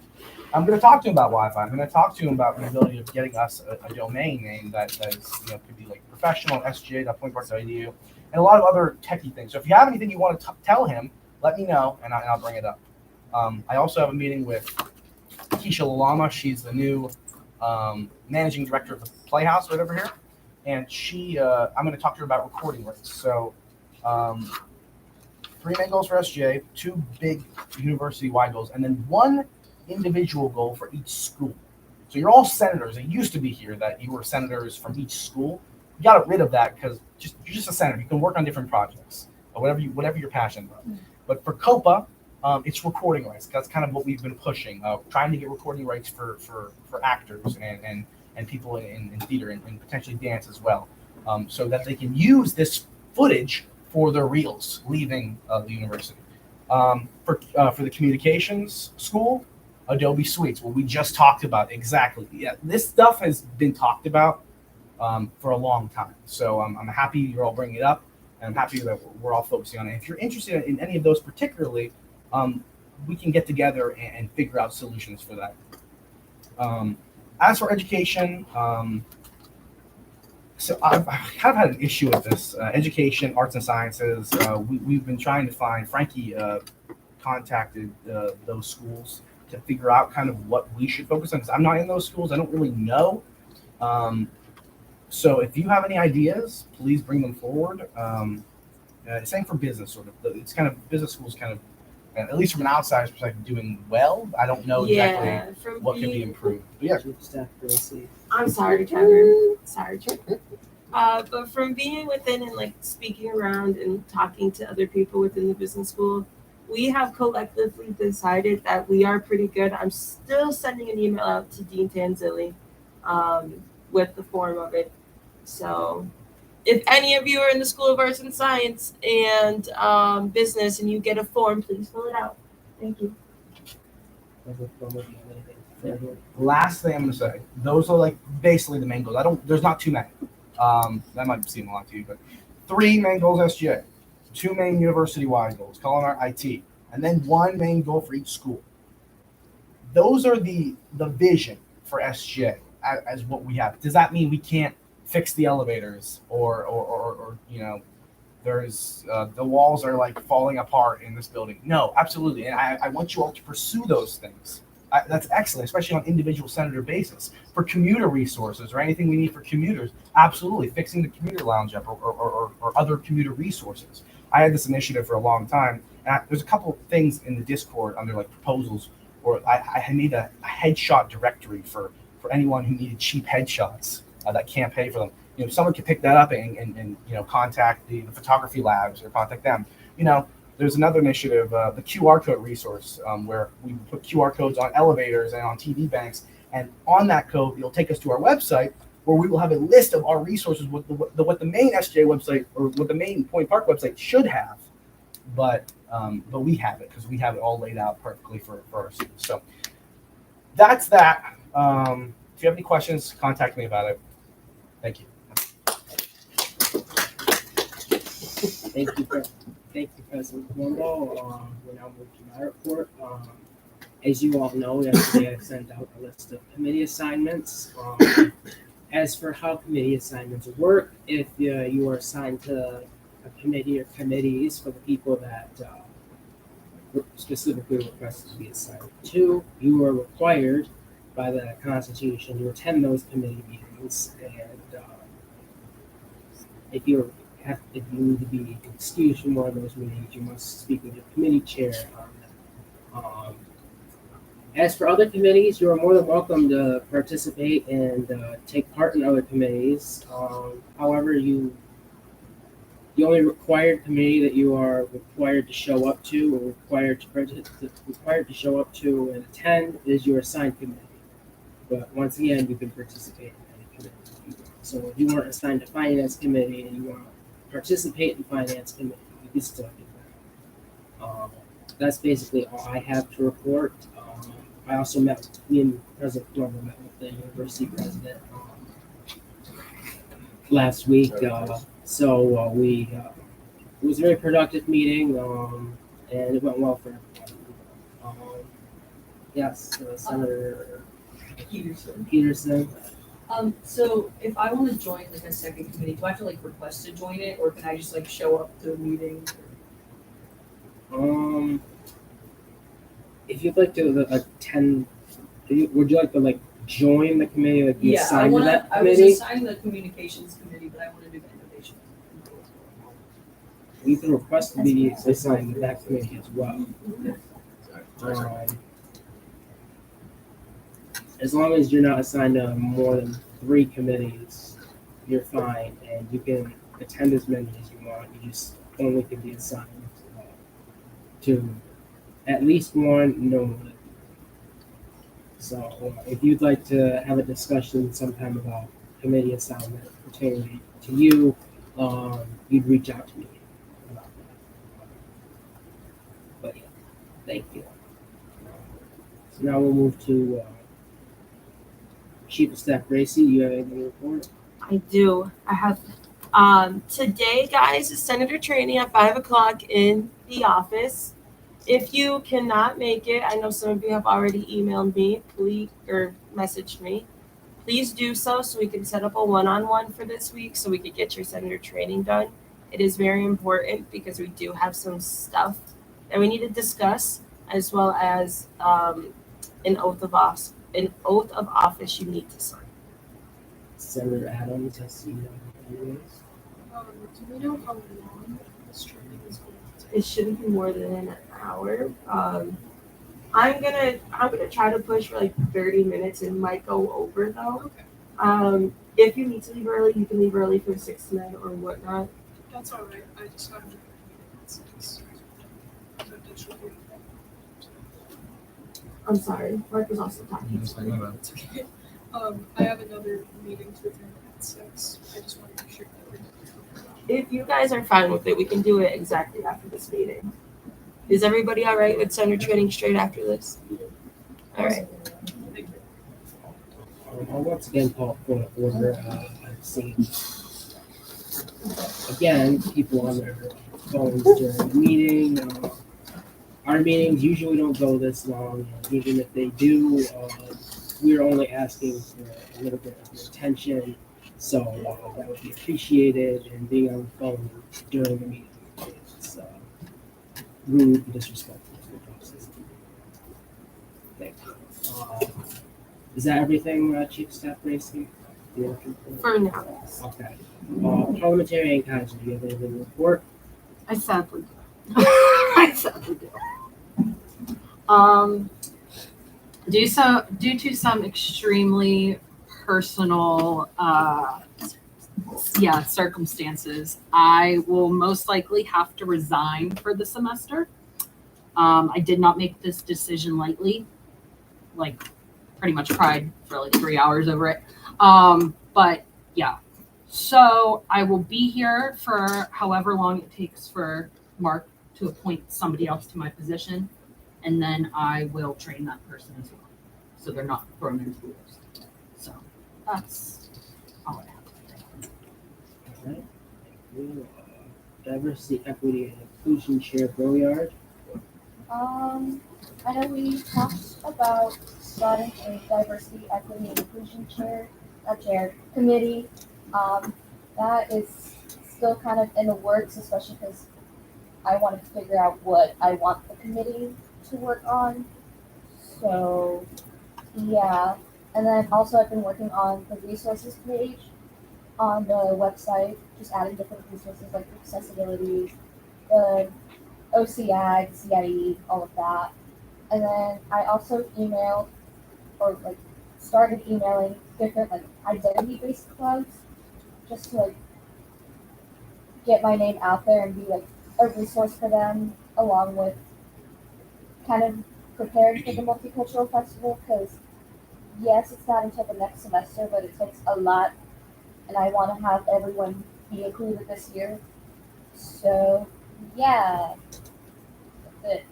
I'm going to talk to him about Wi-Fi. I'm going to talk to him about the ability of getting us a domain name that is, could be like professional SGA.pointpark.edu and a lot of other techie things. So if you have anything you want to tell him, let me know and I'll bring it up. I also have a meeting with Keisha Lalama. She's the new managing director of the Playhouse right over here, and I'm going to talk to her about recording rates. So 3 main goals for SGA, 2 big university-wide goals, and then 1 individual goal for each school. So you're all senators. It used to be here that you were senators from each school. You got rid of that because you're just a senator. You can work on different projects or whatever you're passionate about. But for COPA, it's recording rights. That's kind of what we've been pushing, trying to get recording rights for actors and people in theater and potentially dance as well, so that they can use this footage for their reels leaving the university. For the communications school, Adobe Suites, what we just talked about, exactly. Yeah, this stuff has been talked about for a long time. So I'm happy you're all bringing it up, and I'm happy that we're all focusing on it. If you're interested in any of those particularly, we can get together and figure out solutions for that. As for education, so I've kind of had an issue with this. Education, arts and sciences, we've been trying to find, Frankie contacted those schools to figure out kind of what we should focus on, because I'm not in those schools. I don't really know. So if you have any ideas, please bring them forward. Same for business, sort of. It's kind of, business schools kind of, at least from an outsider's perspective, doing well. I don't know exactly what can be improved. But yeah. I'm sorry, Trevor. Sorry, Trevor. But from being within and like speaking around and talking to other people within the business school, we have collectively decided that we are pretty good. I'm still sending an email out to Dean Tanzilli with the form of it. So if any of you are in the School of Arts and Science and business and you get a form, please fill it out. Thank you. Last thing I'm going to say, those are like basically the main goals. There's not too many. That might seem a lot to you, but 3 main goals SGA, 2 main university-wide goals, culinary, IT, and then 1 main goal for each school. Those are the vision for SGA as what we have. Does that mean we can't fix the elevators or there's the walls are like falling apart in this building? No, absolutely. And I want you all to pursue those things. That's excellent, especially on individual senator basis. For commuter resources or anything we need for commuters, absolutely. Fixing the commuter lounge up or other commuter resources. I had this initiative for a long time. And there's a couple of things in the Discord under like proposals, or I need a headshot directory for anyone who needed cheap headshots that can't pay for them. Someone could pick that up and contact the photography labs or contact them. There's another initiative, the QR code resource, where we put QR codes on elevators and on TV banks, and on that code, it'll take us to our website where we will have a list of our resources, what the main SGA website or what the main Point Park website should have, but we have it because we have it all laid out perfectly for our students. So that's that. If you have any questions, contact me about it. Thank you. Thank you, President Wendell. We're now moving to my report. As you all know, yesterday I sent out a list of committee assignments. As for how committee assignments work, if you are assigned to a committee or committees for the people that specifically requested to be assigned to, you are required by the Constitution to attend those committee meetings. And if you're if you need to be excused from one of those meetings, you must speak with your committee chair on that. As for other committees, you are more than welcome to participate and take part in other committees. However, the only required committee that you are required to show up to or required to show up to and attend is your assigned committee. But once again, you can participate in any committee if you want. So if you weren't assigned to finance committee and you want to participate in finance committee, you can still do that. That's basically all I have to report. I also me and President Glover met with the university president last week. So it was a very productive meeting, and it went well for everyone. Yes, Senator Peterson. So if I want to join like a second committee, do I have to like request to join it, or can I just like show up to a meeting? If you'd like to attend, would you like to like join the committee, like be assigned to that I was committee? assigned to the communications committee, but I want to do the innovation. You can request to be assigned to that committee as well. As long as you're not assigned to more than 3 committees, you're fine, and you can attend as many as you want. You just only can be assigned to at least one, no more than 3. So if you'd like to have a discussion sometime about committee assignment pertaining to you, you'd reach out to me about that. But yeah, thank you. So now we'll move to Chief of Staff Bracy. You have anything to report? I do. I have today, guys, is Senator training at 5:00 in the office. If you cannot make it, I know some of you have already emailed me, please, or messaged me. Please do so we can set up a one-on-one for this week so we could get your Senator training done. It is very important because we do have some stuff that we need to discuss, as well as an oath of office you need to sign. Senator Adams has seen anyways. Do we know how long this training is going to take? It shouldn't be more than an hour. I'm gonna try to push for like 30 minutes. It might go over though. Okay. If you need to leave early, you can leave early for 6 to 9 or whatnot. That's all right. I just have to meeting at 6. So that should be okay. I'm sorry, Mark was also talking. It's okay. I have another meeting to attend at 6. I just want to make sure that we're If you guys are fine with it, we can do it exactly after this meeting. Is everybody all right with Senator training straight after this? All right. I'll once again call for an order. I've seen again people on their phones during the meeting. Our meetings usually don't go this long. Even if they do, we're only asking for a little bit of your attention. So that would be appreciated. And being on the phone during the meeting is rude and disrespectful to the process. Thank you. Is that everything, Chief of Staff Bracy? For now. Okay. Parliamentary engagement. Do you have anything to report? I sadly do. I sadly do. Due to some extremely personal circumstances, I will most likely have to resign for the semester. I did not make this decision lightly, like pretty much cried for like 3 hours over it. But yeah, so I will be here for however long it takes for Mark to appoint somebody else to my position, and then I will train that person as well, so they're not thrown into the roast. So that's all I have. All right. Thank you. Diversity, Equity, and Inclusion Chair Brouillard. I know we talked about starting a diversity, equity, and inclusion committee. That is still kind of in the works, especially because I wanted to figure out what I want the committee to work on. So, yeah. And then also I've been working on the resources page. on the website, just adding different resources like accessibility, the OCAG, CIE, all of that. And then I also emailed or like started emailing different like identity-based clubs just to like get my name out there and be like a resource for them, along with kind of preparing for the multicultural festival. Because yes, it's not until the next semester, but it takes a lot, and I want to have everyone be included this year. So yeah, that's it.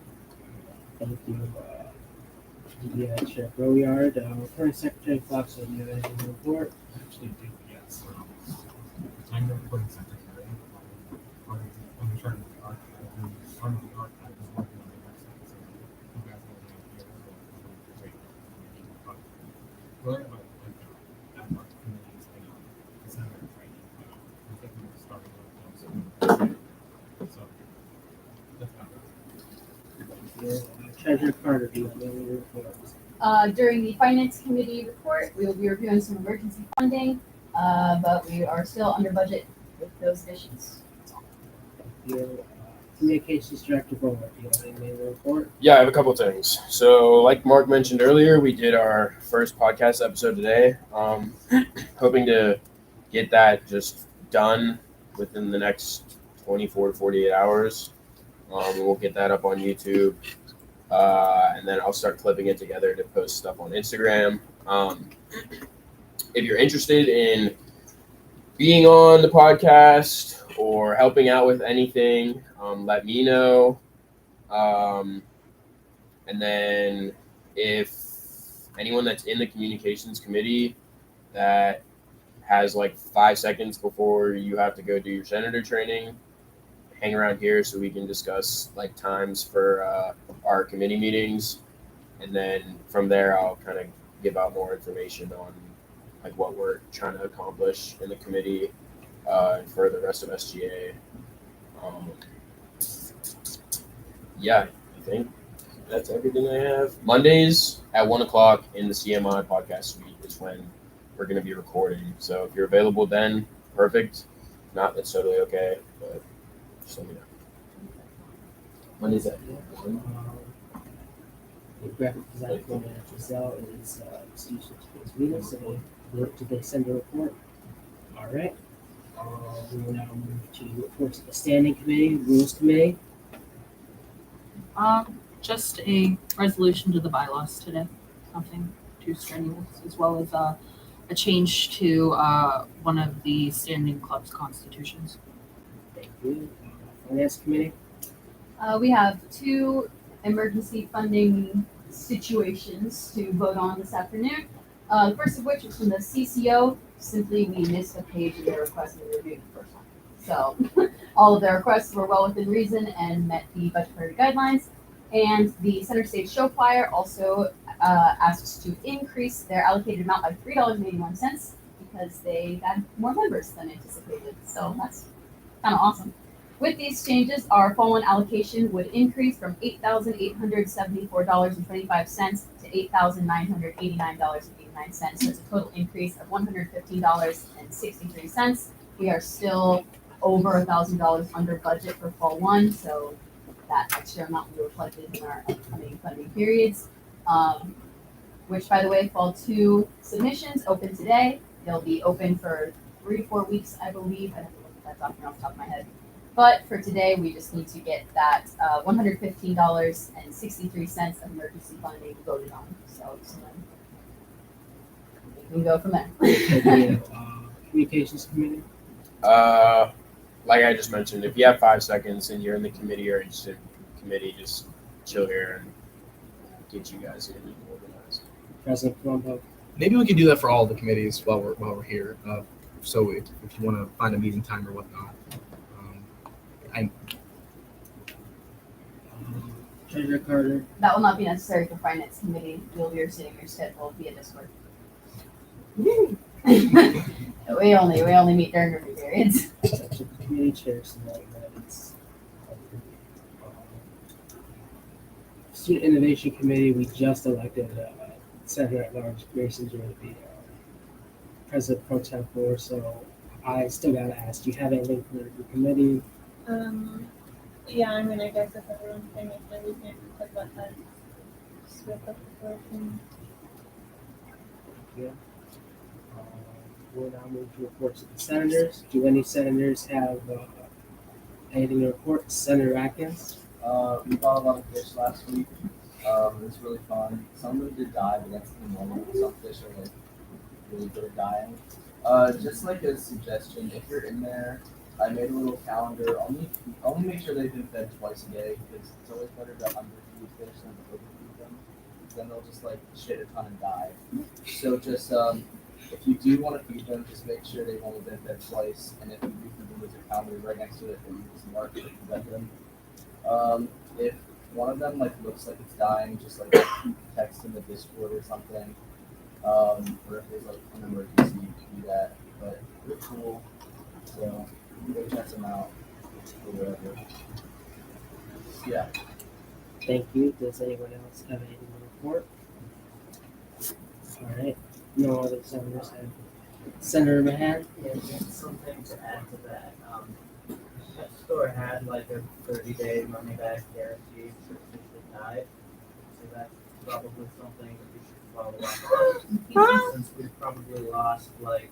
Thank you. Yeah, Chair Brouillard, current Secretary Fox, do you have anything to report? Actually do, yes. I'm the recording secretary. I'm in charge of the archive. And part of the archive is working on the website. So you guys will be here. We'll great information. But learn about that part communities and the center training. I'm thinking of starting with those. So that's about it. Treasurer Carter, do you have any reports? During the finance committee report, we will be reviewing some emergency funding, but we are still under budget with those additions. Your Communications Director Bowler, do you have anything to report? Yeah, I have a couple things. So, like Mark mentioned earlier, we did our first podcast episode today. Hoping to get that just done within the next 24 to 48 hours. We'll get that up on YouTube. And then I'll start clipping it together to post stuff on Instagram. If you're interested in being on the podcast or helping out with anything, let me know. And then if anyone that's in the communications committee that has like 5 seconds before you have to go do your senator training, hang around here so we can discuss like times for our committee meetings. And then from there, I'll kind of give out more information on like what we're trying to accomplish in the committee for the rest of SGA. Yeah, I think that's everything I have. Mondays at 1:00 in the CMI podcast suite is when we're going to be recording. So if you're available then, perfect. If not, that's totally okay. But just let me know. Mondays at 1. The graphic design coordinator Giselle is excused for today's meeting, so work to send a report. All right. We will now move to reports of the standing committee, rules committee. Just a resolution to the bylaws today. Nothing too strenuous, as well as a change to one of the standing club's constitutions. Thank you. Finance committee. We have two emergency funding situations to vote on this afternoon. The first of which is from the CCO. Simply, we missed a page in their request and we reviewed the first one. So all of their requests were well within reason and met the budgetary guidelines. And the Center Stage Show Flyer also asks to increase their allocated amount by $3.81 because they had more members than anticipated. So that's kind of awesome. With these changes, our fall one allocation would increase from $8,874.25 to $8,989.89. So it's a total increase of $115.63. We are still over $1,000 under budget for fall one, so that extra amount will be reflected in our upcoming funding periods. Which, by the way, fall two submissions open today. They'll be open for 3 to 4 weeks, I believe. I don't know if that's off the top of my head. But for today, we just need to get that $115.63 of emergency funding voted on. So then we can go from there. Communications committee. Like I just mentioned, if you have 5 seconds and you're in the committee or interested in the committee, just chill here and get you guys in and organized. President Colombo. Maybe we could do that for all the committees while we're here. So if you want to find a meeting time or whatnot. Treasurer Carter. That will not be necessary for finance committee. You'll be receiving your schedule via Discord. we only meet during review periods. Committee chairs tonight. Student Innovation Committee, we just elected Senator at Large Grayson to be President Pro Tem for, so I still gotta ask, do you have anything for the committee? Yeah, I mean, I guess if everyone's finished, then we can talk about that. Just wrap up the portion. Yeah. We'll now move to reports of the senators. Do any senators have anything to report? Senator Atkins? We bought a lot of fish last week. It was really fun. Some of them did die, but that's the normal. Some fish are like really good at dying. Just like a suggestion, if you're in there, I made a little calendar. Only make sure they've been fed twice a day because it's always better to underfeed fish than to overfeed them. Then they'll just like shit a ton and die. So just if you do want to feed them, just make sure they've only been fed twice. And if you do feed them, there's a calendar right next to it that you just mark that you fed them. If one of them like looks like it's dying, just like text in the Discord or something. Or if there's like an emergency, you can do that. But they're cool, so you can go check them out or whatever. Yeah. Thank you. Does anyone else have anything to report? All right. No other senators have. Senator Mahan? Yeah, just something to add to that. That store had like a 30-day money back guarantee for fish that died. So that's probably something that we should follow up on. Since we've probably lost like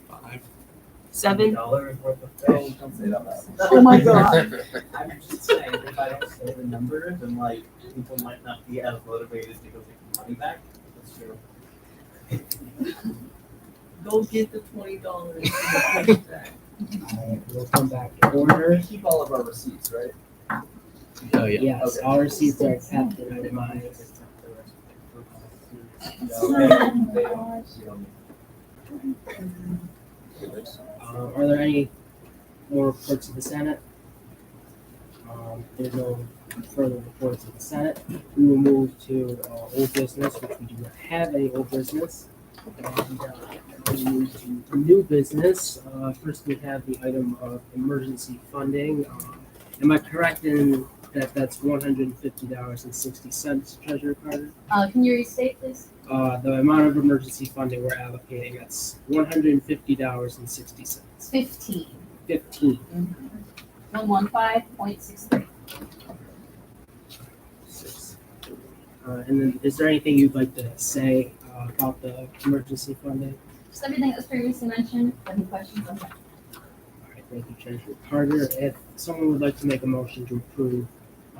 $7 worth of Oh, fish. don't say that. Oh my god. I'm just saying, if I don't say the number, then like people might not be as motivated to go get the money back. That's true. Go get the $20. Alright, we'll come back to order. We keep all of our receipts, right? Oh yeah. Yes, Okay. all receipts are kept and itemized. Are there any more reports of the Senate? There's no further reports of the Senate. We will move to old business, which we do not have any old business. And we move to new business. First, we have the item of emergency funding. Am I correct in that that's $150.60, Treasurer Carter? Can you restate, please? The amount of emergency funding we're allocating, that's $150.60. 15. 15. 115.63. And then, is there anything you'd like to say about the emergency funding? Just everything that was previously mentioned. Any questions on that? All right, thank you, Treasurer Carter. If someone would like to make a motion to approve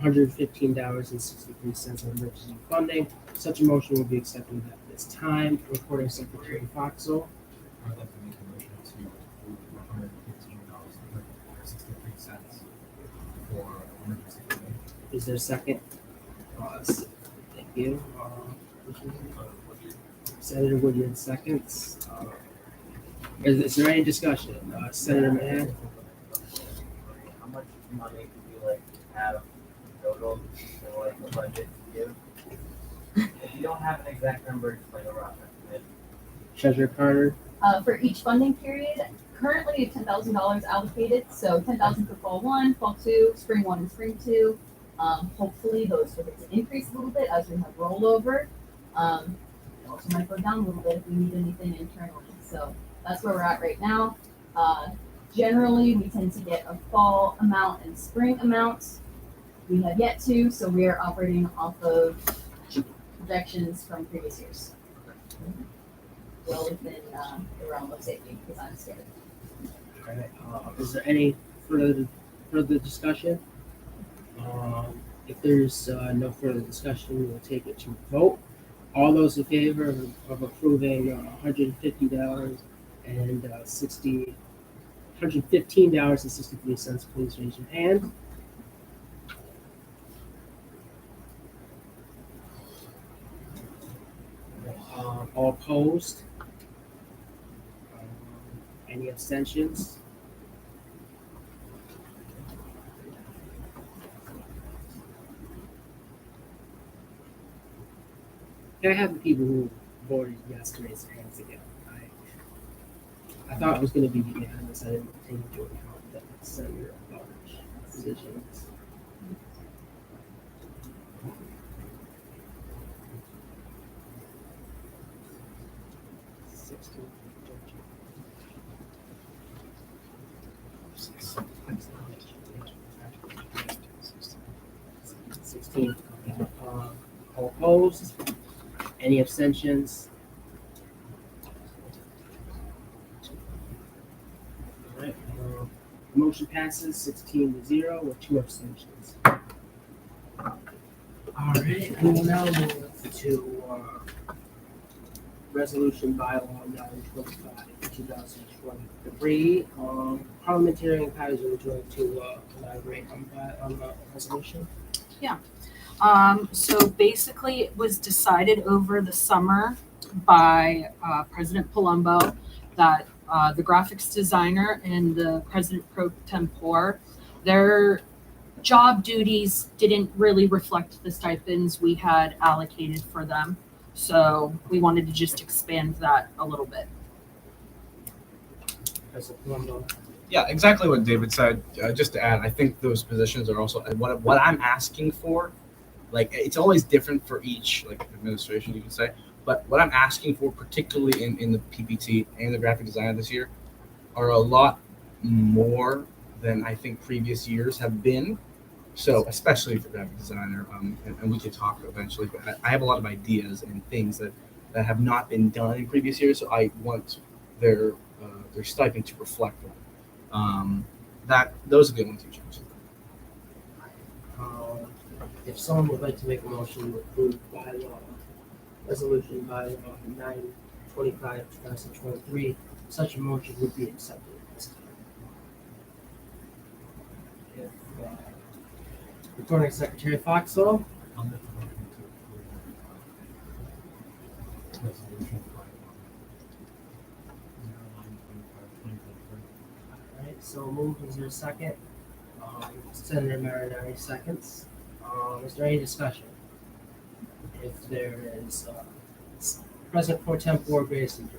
$115.63 of emergency funding, such a motion will be accepted at this time. Recording Secretary Foxell. I'd like to make a motion to approve $115.63 for emergency funding. Is there a second? Thank you. Senator Woodard seconds. Is there any discussion? Senator Mann? How much money do we like have total for like the budget to give? If you don't have an exact number, it's like a rough estimate. Treasurer Carter? For each funding period, currently we have $10,000 allocated. So $10,000 for fall 1, fall 2, spring 1, and spring 2. Hopefully those will increase a little bit as we have rollover. It also might go down a little bit if we need anything internally. So that's where we're at right now. Generally, we tend to get a fall amount and spring amount. We have yet to, so we are operating off of projections from previous years. Well within the realm of safety, because I'm scared. All right. Is there any further discussion? If there's no further discussion, we'll take it to vote. All those in favor of approving $115.63, please raise your hand. All opposed? Any abstentions? Can I have the people who voted yes to raise their hands again? I thought it was going to be unanimous. I didn't take into account that Senator Butters' decisions. 16. All opposed? Any abstentions? All right, motion passes 16-0 with 2 abstentions. All right, we will now move to resolution bylaw 925, 2023. Parliamentary advisor, would you like to elaborate on the resolution? Yeah. So basically, it was decided over the summer by President Palumbo that the graphics designer and the president pro tempore, their job duties didn't really reflect the stipends we had allocated for them. So we wanted to just expand that a little bit. President Palumbo. Yeah, exactly what David said. Just to add, I think those positions are also what I'm asking for. Like, it's always different for each like administration, you could say. But what I'm asking for, particularly in the PPT and the graphic designer this year, are a lot more than I think previous years have been. So, especially for graphic designer, and we could talk eventually. But I have a lot of ideas and things that have not been done in previous years. So I want their stipend to reflect that. Those are the only 2 changes. If someone would like to make a motion to approve bylaw, resolution bylaw 925, 2023, such a motion would be accepted at this time. If Recording Secretary Foxall. I'll make a motion to approve resolution All right, so moved. Is there a second? Senator Marinelli seconds. Is there any discussion? If there is, President Pro Tempore Grayson.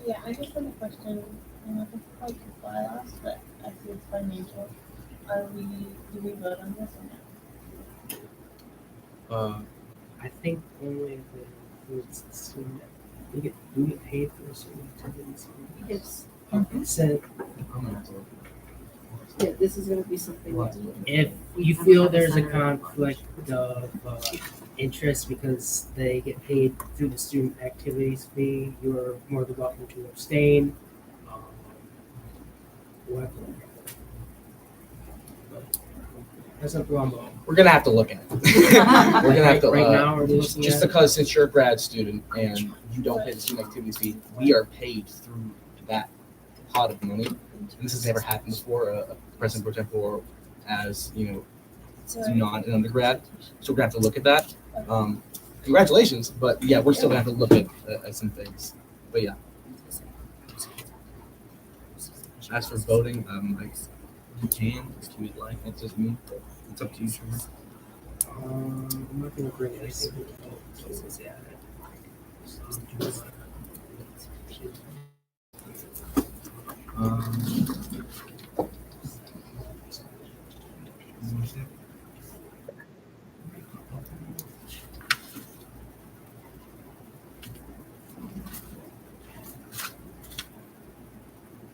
Yeah, I just have a question. This is like bylaws, but I see it's financial. Do we vote on this or no? I think only if it includes the student. Do we get paid for the student attendance? Yes. Okay, so Yeah, this is going to be something. if you feel there's a conflict of interest because they get paid through the student activities fee, you're more than welcome to abstain. Whatever. President Palumbo. We're gonna have to look at it. We're gonna have to Right now, are we just looking at it? because since you're a grad student and you don't pay the student activities fee, we are paid through that pot of money. And this has never happened before. A president pro tempore, as not an undergrad, so we're gonna have to look at that. Congratulations, but yeah, we're still gonna have to look at some things. But yeah. As for voting, you can if you would like. That's just me. But it's up to you, Sherman. I'm not gonna bring anything to the vote, so it's yeah.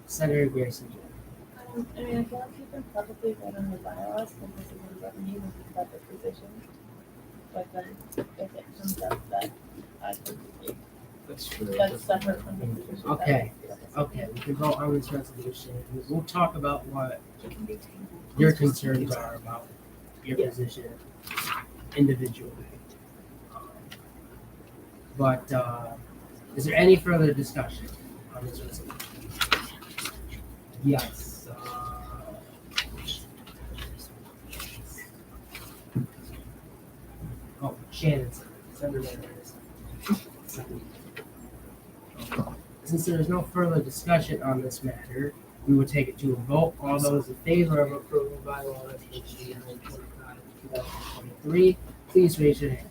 Senator Grayson. I mean, I feel like you can probably vote on the bylaws because this is a revenue with a separate position. But then if it comes up that I think That's true. that's separate from the position. Okay, we can vote on this resolution. We'll talk about what your concerns are about your position individually. But is there any further discussion on this resolution? Yes. Shannon, Senator Marinelli. Since there is no further discussion on this matter, we will take it to a vote. All those in favor of approving bylaw resolution 925, 2023, please raise your hand.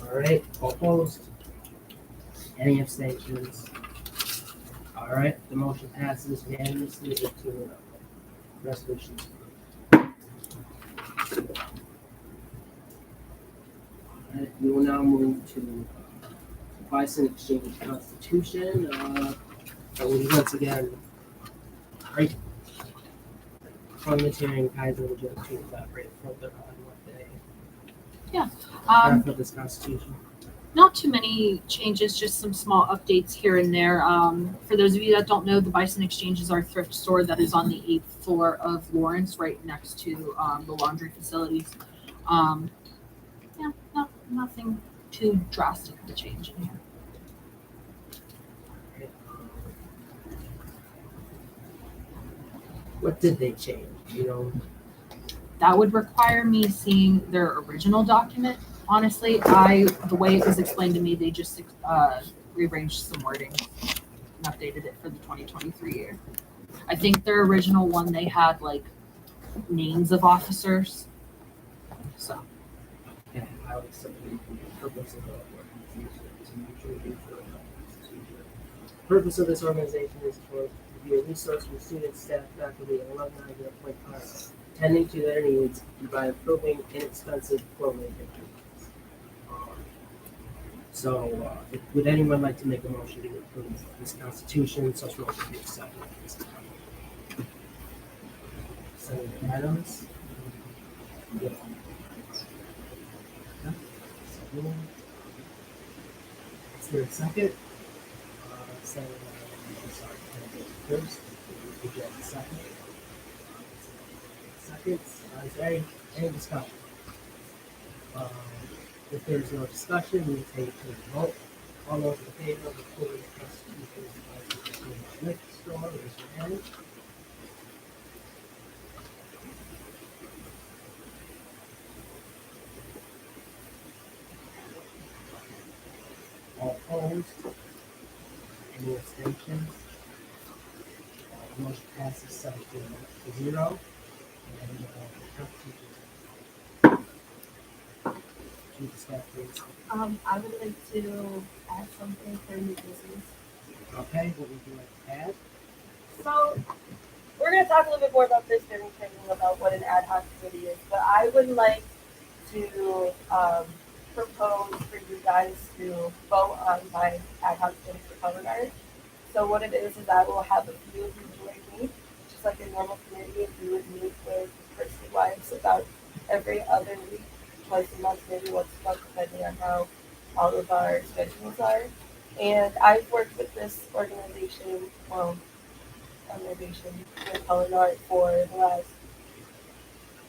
All right, all opposed? Any abstentions? All right, the motion passes unanimously to resolutions. All Alright, we will now move to Bison Exchange Constitution. That will once again, right? Parliamentarian Kaiser, would you like to elaborate further on what they Yeah. draft of this constitution? Not too many changes, just some small updates here and there. For those of you that don't know, the Bison Exchange is our thrift store that is on the 8th floor of Lawrence, right next to the laundry facilities. Yeah, nothing too drastic of a change in here. What did they change? You know, That would require me seeing their original document. Honestly, the way it was explained to me, they just rearranged some wording and updated it for the 2023 year. I think their original one, they had like names of officers. So. and how it's something for the purpose of the organization is mutually neutral and constitutional. The purpose of this organization is to be a resource for students, staff, faculty, and alumni who appoint us, tending to their needs by approving inexpensive quarterly documents. Would anyone like to make a motion to approve this constitution? Such motion be accepted at this time. Senator Adams? Yeah. Is there a second? Senator, I'm sorry, first. Would you like a second? Seconds. Is there any discussion? If there is no discussion, we will take it to a vote. All those in favor of approving the constitution as the liquor store, raise your hand. All opposed? Any abstentions? Motion passes 7-0. And the constitution. Chief of Staff, please. I would like to add something for new business. Okay, what would you like to add? So, we're going to talk a little bit more about this during training about what an ad hoc committee is, but I would like to propose for you guys to vote on my ad hoc committee for color guard. So what it is I will have a few of you join me, just like a normal committee, and we would meet with Christy Wives about every other week, twice a month, maybe once a month, depending on how all of our schedules are. And I've worked with this organization, with Color Guard for the last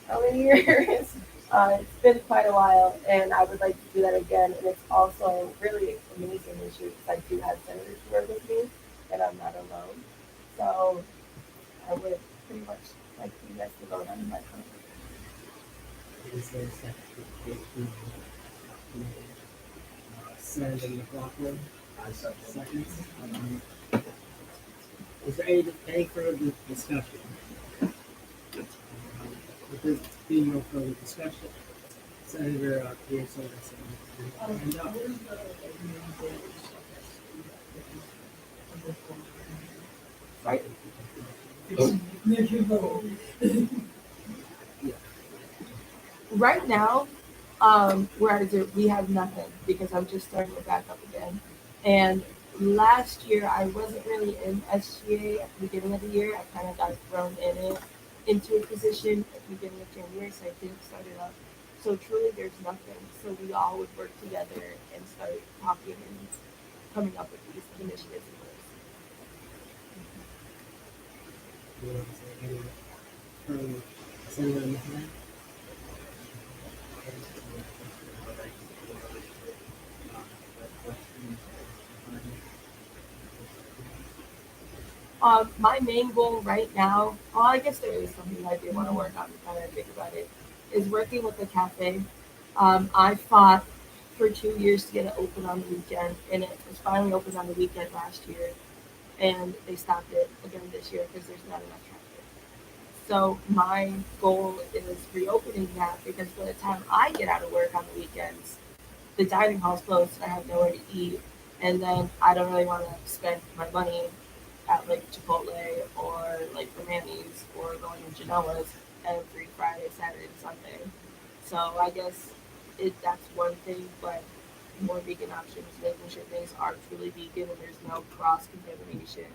how many years? It's been quite a while, and I would like to do that again. And it's also really amazing this year because I do have senators who work with me, and I'm not alone. So I would pretty much like you guys to vote on my company. Is there a second for the Senator McLaughlin? Seconds. Is there any further discussion? If there being no further discussion, Senator Pearson has a hand up. Right. Right now, we have nothing because I'm just starting to back up again. And last year, I wasn't really in SGA at the beginning of the year. I kind of got thrown into a position at the beginning of January, so I didn't start it up. So truly, there's nothing. So we all would work together and start talking and coming up with these initiatives and goals. Senator McLaughlin? My main goal right now, well, I guess there is something I do want to work on now that I think about it, is working with the cafe. I fought for 2 years to get it open on the weekend, and it was finally open on the weekend last year, and they stopped it again this year because there's not enough traffic. So my goal is reopening that because by the time I get out of work on the weekends, the dining hall's closed and I have nowhere to eat, and then I don't really want to spend my money at like Chipotle or like for Manny's or going to Genoa's every Friday, Saturday, and Sunday. So I guess that's one thing, but more vegan options, making sure things are truly vegan and there's no cross contamination,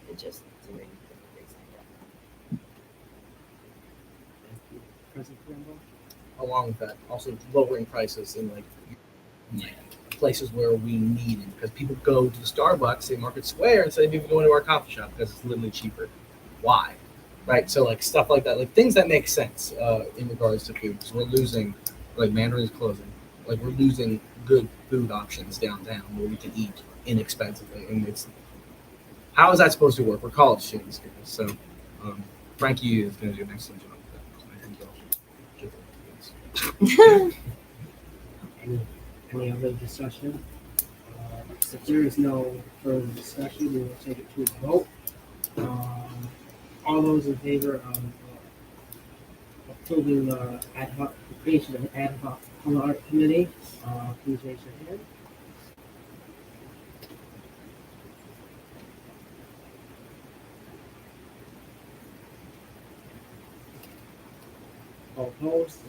and just doing different things like that. Thank you. President Campbell? Along with that, also lowering prices in like places where we need it, because people go to the Starbucks in Market Square instead of even going to our coffee shop because it's literally cheaper. Why? Right? So like stuff like that, like things that make sense in regards to food. Because we're losing, like Mandarin is closing, like we're losing good food options downtown where we can eat inexpensively, and it's how is that supposed to work? We're college students here, so Frankie is going to do an excellent job with that. I think y'all should give it. Any other discussion? If there is no further discussion, we will take it to a vote. All those in favor of approving ad hoc, the creation of an ad hoc color art committee, please raise your hand. All opposed?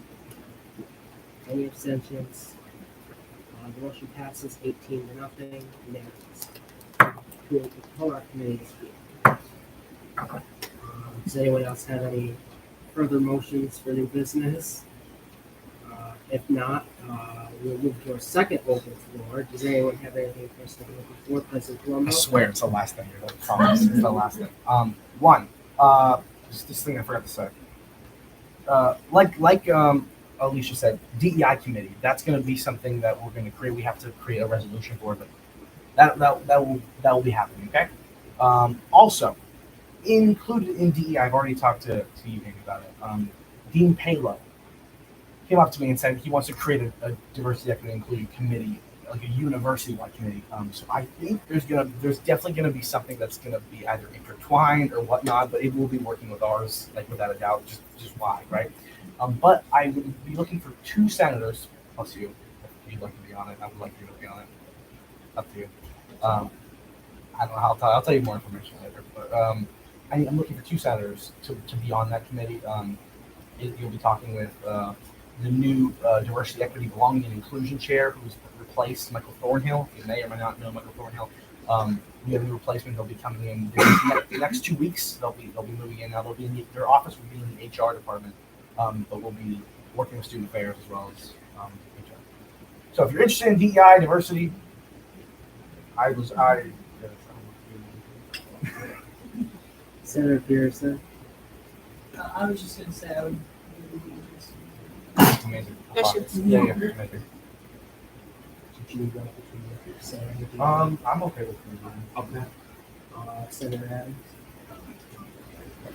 Any abstentions? The motion passes 18-0, unanimous. The color art committee is here. Does anyone else have any further motions for new business? If not, we'll move to our second open floor. Does anyone have anything for second open floor? President Colombo? I swear it's the last thing. I promise it's the last thing. One, just this thing I forgot to say. Like Alicia said, DEI committee. That's going to be something that we're going to create. We have to create a resolution for it, but that will be happening. Okay. Also, included in DEI, I've already talked to you Amy, about it. Dean Palo came up to me and said he wants to create a diversity, equity, and inclusion committee, like a university-wide committee. So I think there's definitely gonna be something that's gonna be either intertwined or whatnot, but it will be working with ours, like without a doubt, just why, right? But I would be looking for 2 senators plus you. If you'd like to be on it, I would like you to be on it. Up to you. I don't know how I'll tell you more information later, but I'm looking for 2 senators to be on that committee. You'll be talking with the new Diversity, Equity, Belonging, and Inclusion Chair, who's replaced Michael Thornhill. You may or may not know Michael Thornhill. We have a new replacement. They'll be coming in the next 2 weeks. They'll be moving in. Now they'll be in their office will be in the HR department, but we'll be working with student affairs as well as HR. So if you're interested in DEI diversity, Senator Pearson? I was just going to say I would. Amazing. Questions? Yeah, amazing. Did you want to say anything? I'm okay with it. Okay. Senator Adams?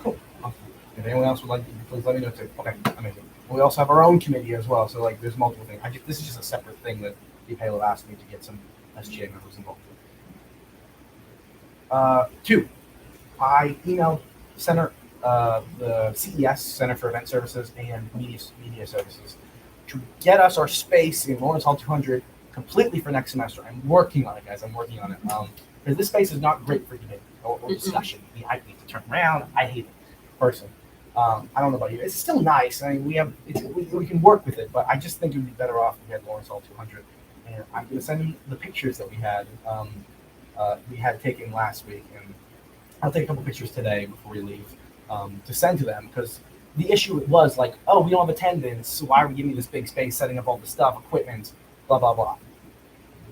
Cool. Awesome. If anyone else would like to, please let me know too. Okay, amazing. We also have our own committee as well, so like there's multiple things. This is just a separate thing that DPALO asked me to get some SGA members involved with. 2, I emailed the CES, Center for Event Services, and Media Services to get us our space in Lawrence Hall 200 completely for next semester. I'm working on it, guys. I'm working on it. Because this space is not great for debate or discussion. I need to turn around. I hate it, personally. I don't know about you. It's still nice. I mean, we can work with it, but I just think it would be better off if we had Lawrence Hall 200. And I'm going to send you the pictures that we had taken last week, and I'll take a couple pictures today before we leave to send to them, because the issue was like, oh, we don't have attendance, so why are we giving you this big space, setting up all the stuff, equipment, blah blah blah.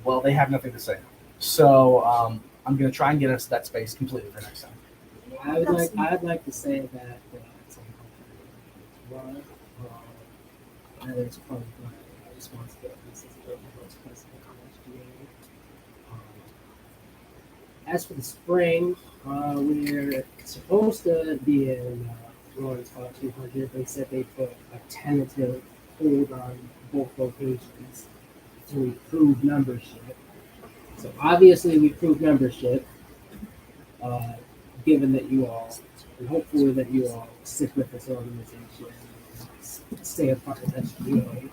Well, they have nothing to say. So I'm going to try and get us that space completely for next time. I'd like to say that it's part of my responsibilities as the vice president of SGA. As for the spring, we're supposed to be in Lawrence Hall 200. They said they put a tentative hold on both locations to improve membership. So obviously we proved membership, given that you all, and hopefully that you all stick with this organization and stay a part of SGA.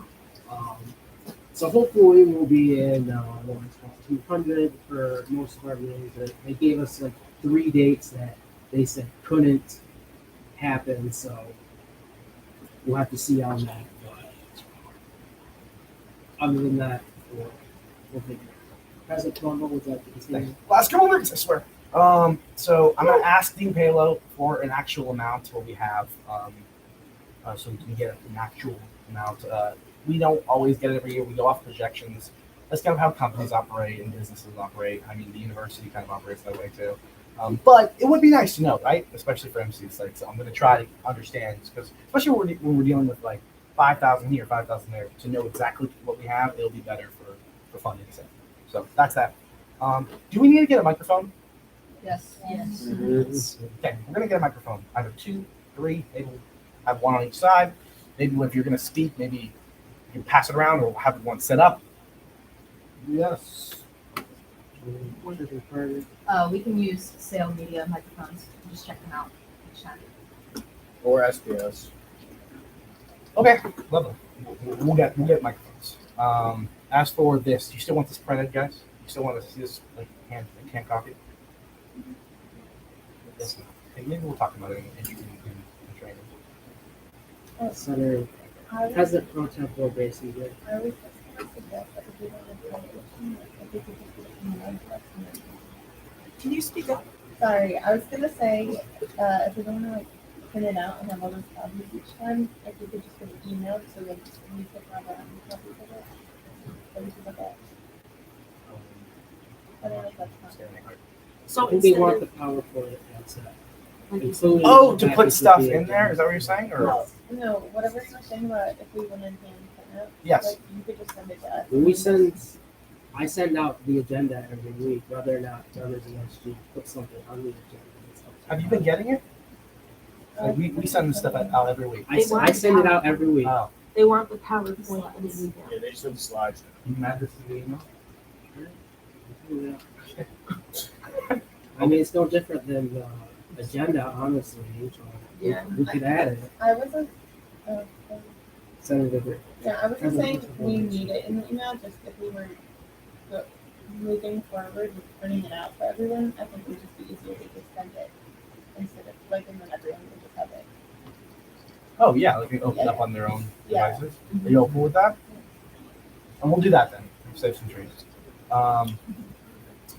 So hopefully we'll be in Lawrence Hall 200 for most of our meetings. They gave us like 3 dates that they said couldn't happen, so we'll have to see on that. other than that, we'll take it. President Plumbo would like to continue. Last couple minutes, I swear. So I'm gonna ask Dean Palo for an actual amount what we have, so we can get an actual amount. We don't always get it every year. We go off projections. That's kind of how companies operate and businesses operate. I mean, the university kind of operates that way too. But it would be nice to know, right? Especially for MCs. Like, so I'm gonna try to understand, because especially when we're dealing with like 5,000 here, 5,000 there, to know exactly what we have, it'll be better for funding. So that's that. Do we need to get a microphone? Yes. Okay, we're gonna get a microphone. Either 2, 3, maybe we'll have one on each side. Maybe if you're gonna speak, maybe you can pass it around or have one set up. Yes. We can use sale media microphones. Just check them out each time. Or SPS. Okay, lovely. We'll get microphones. As for this, do you still want this printed, guys? You still want to see this like hand copy? Yes. Okay, maybe we'll talk about it in training. Senator President Pro Tempore basically. I was just going to suggest that if we don't have information, if we could just get it emailed to us. Can you speak up? Sorry, I was gonna say, if we don't want to like print it out and have all those copies each time, if we could just get it emailed so that we could have our own copies of it. So we could look at. I don't know if that's possible. So we want the PowerPoint that's including Oh, the to put package stuff with the in there? Is that what you're saying? Or No, whatever you're saying about if we went in hand print out. Yes. Like, you could just send it to us. When I send out the agenda every week, whether or not members of SG put something on the agenda. have you been getting it? Like, we send this stuff out every week. I send it out every week. Oh. They weren't the PowerPoint in the email. Yeah, they just have the slides. You can add this to the email? I mean, it's no different than the agenda, honestly. Yeah. We could add it. I wasn't. Senator. Yeah, I wasn't saying we need it in the email. Just if we were moving forward with printing it out for everyone, I think it would just be easier to just send it instead of like, and then everyone would just have it. Oh yeah, like they open up on their own Yeah. devices. Are you open with that? And we'll do that then. Save some trees.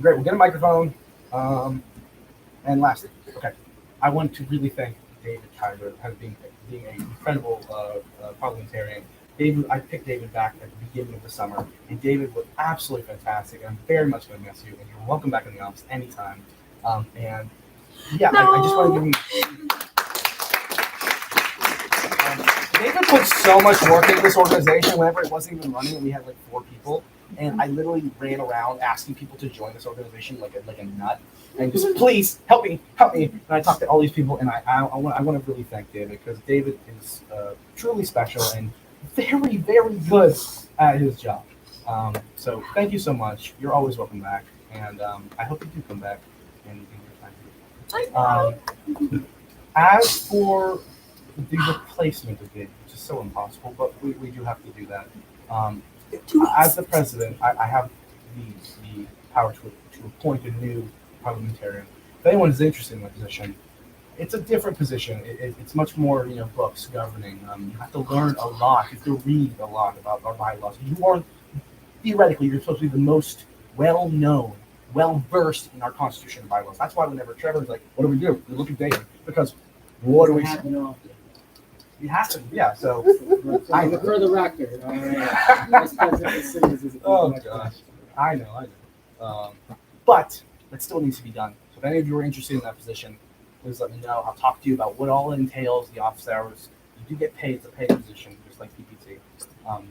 Great. We'll get a microphone. And lastly, okay, I want to really thank David Kyler as being an incredible parliamentarian. David, I picked David back at the beginning of the summer, and David was absolutely fantastic. I'm very much going to miss you, and you're welcome back in the office anytime. And yeah, I just want to give him. David put so much work into this organization. Whenever it wasn't even running, and we had like 4 people, and I literally ran around asking people to join this organization like a nut, and just please help me. And I talked to all these people, and I want to really thank David, because David is truly special and very, very good at his job. So thank you so much. You're always welcome back, and I hope you do come back in your time. As for the replacement of David, which is so impossible, but we do have to do that. As the president, I have the power to appoint a new parliamentarian. If anyone is interested in that position, it's a different position. It's much more, books governing. You have to learn a lot. You have to read a lot about our bylaws. You are, theoretically, you're supposed to be the most well-known, well-versed in our Constitution and bylaws. That's why whenever Trevor's like, what do we do? We look at David, because what do we say? You have to, yeah. So, For the record, all right. Vice President Simmons is a oh gosh, I know. But that still needs to be done. So if any of you are interested in that position, please let me know. I'll talk to you about what all it entails, the office hours. You do get paid; it's a paid position, just like PPT. So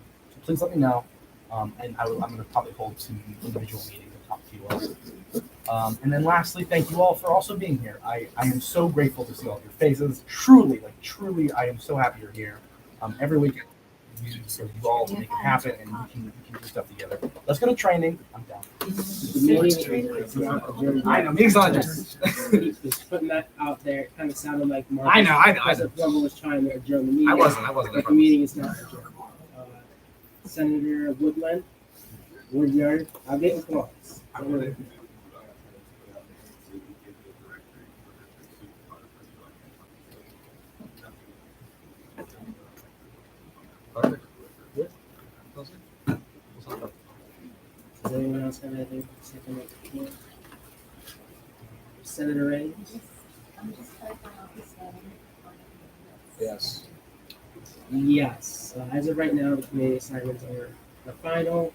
please let me know, and I'm going to probably hold some individual meetings and talk to you all. And then lastly, thank you all for also being here. I am so grateful to see all of your faces. Truly, I am so happy you're here. Every weekend, you all make it happen, and we can do stuff together. Let's go to training. I'm down. I know, meeting's not just. Just putting that out there, it kind of sounded like Marcus. I know. President Plumbo was trying to adjourn the meeting. I wasn't. But the meeting is not adjourned. Senator Woodyard, I'll get applause. else have anything to say from the floor? Senator Ray? I'm just typing out this name. Yes. Yes. As of right now, the committee assignments are the final.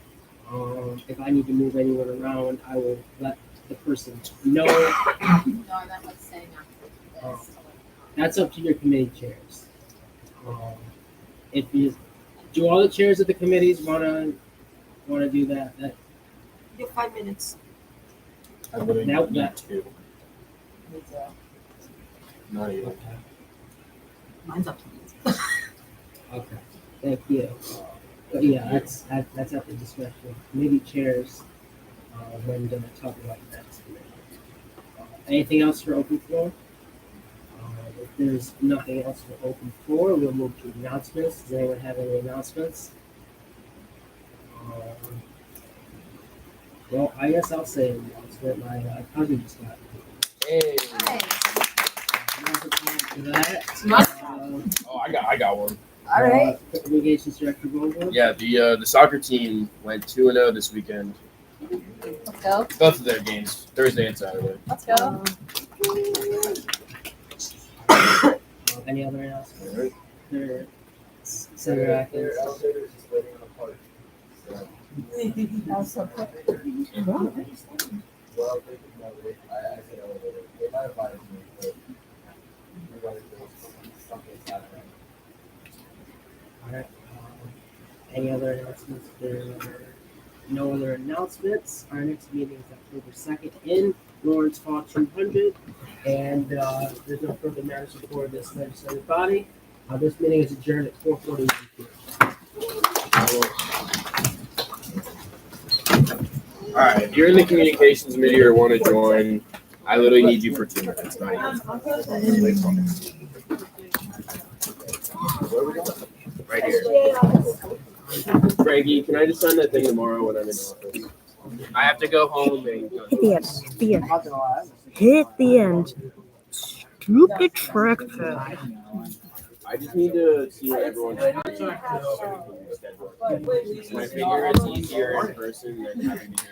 If I need to move anyone around, I will let the person know. No, I meant like saying after this. That's up to your committee chairs. If you do, all the chairs of the committees wanna do that. That You have 5 minutes. I literally Now need that- two. Not even. Mine's up to you. okay. Thank you. But yeah, that's at the discretion of committee chairs when they're talking about the next committee. Anything else for open floor? If there's nothing else for open floor, we'll move to announcements. Does anyone have any announcements? Well, I guess I'll say an announcement. My cousin just got Hey. for that. Oh, I got one. All right. Communications director Vogel. Yeah, the soccer team went 2-0 this weekend. Let's go. Both of their games, Thursday and Saturday. Let's go. Any other announcements? Senator Atkins. Their elevator is just waiting on a part. So, That was so quick. well, they can know I said elevator. They might have lied to me, but regardless, something's happening. All right. Any other announcements? No other announcements. Our next meeting is October 2nd in Lawrence Hall 200. And there's no further matters before this legislative body. This meeting is adjourned at 4:40 p.m. All right, if you're in the communications committee or want to join, I literally need you for 2 minutes. Not even. Where are we going? Right here. Frankie, can I just sign that thing tomorrow when I'm in office? I have to go home and go. Hit the end. The end. Hit the end. Stupid trackpad. I just need to see what everyone's schedule. I figure it's easier in person than having to just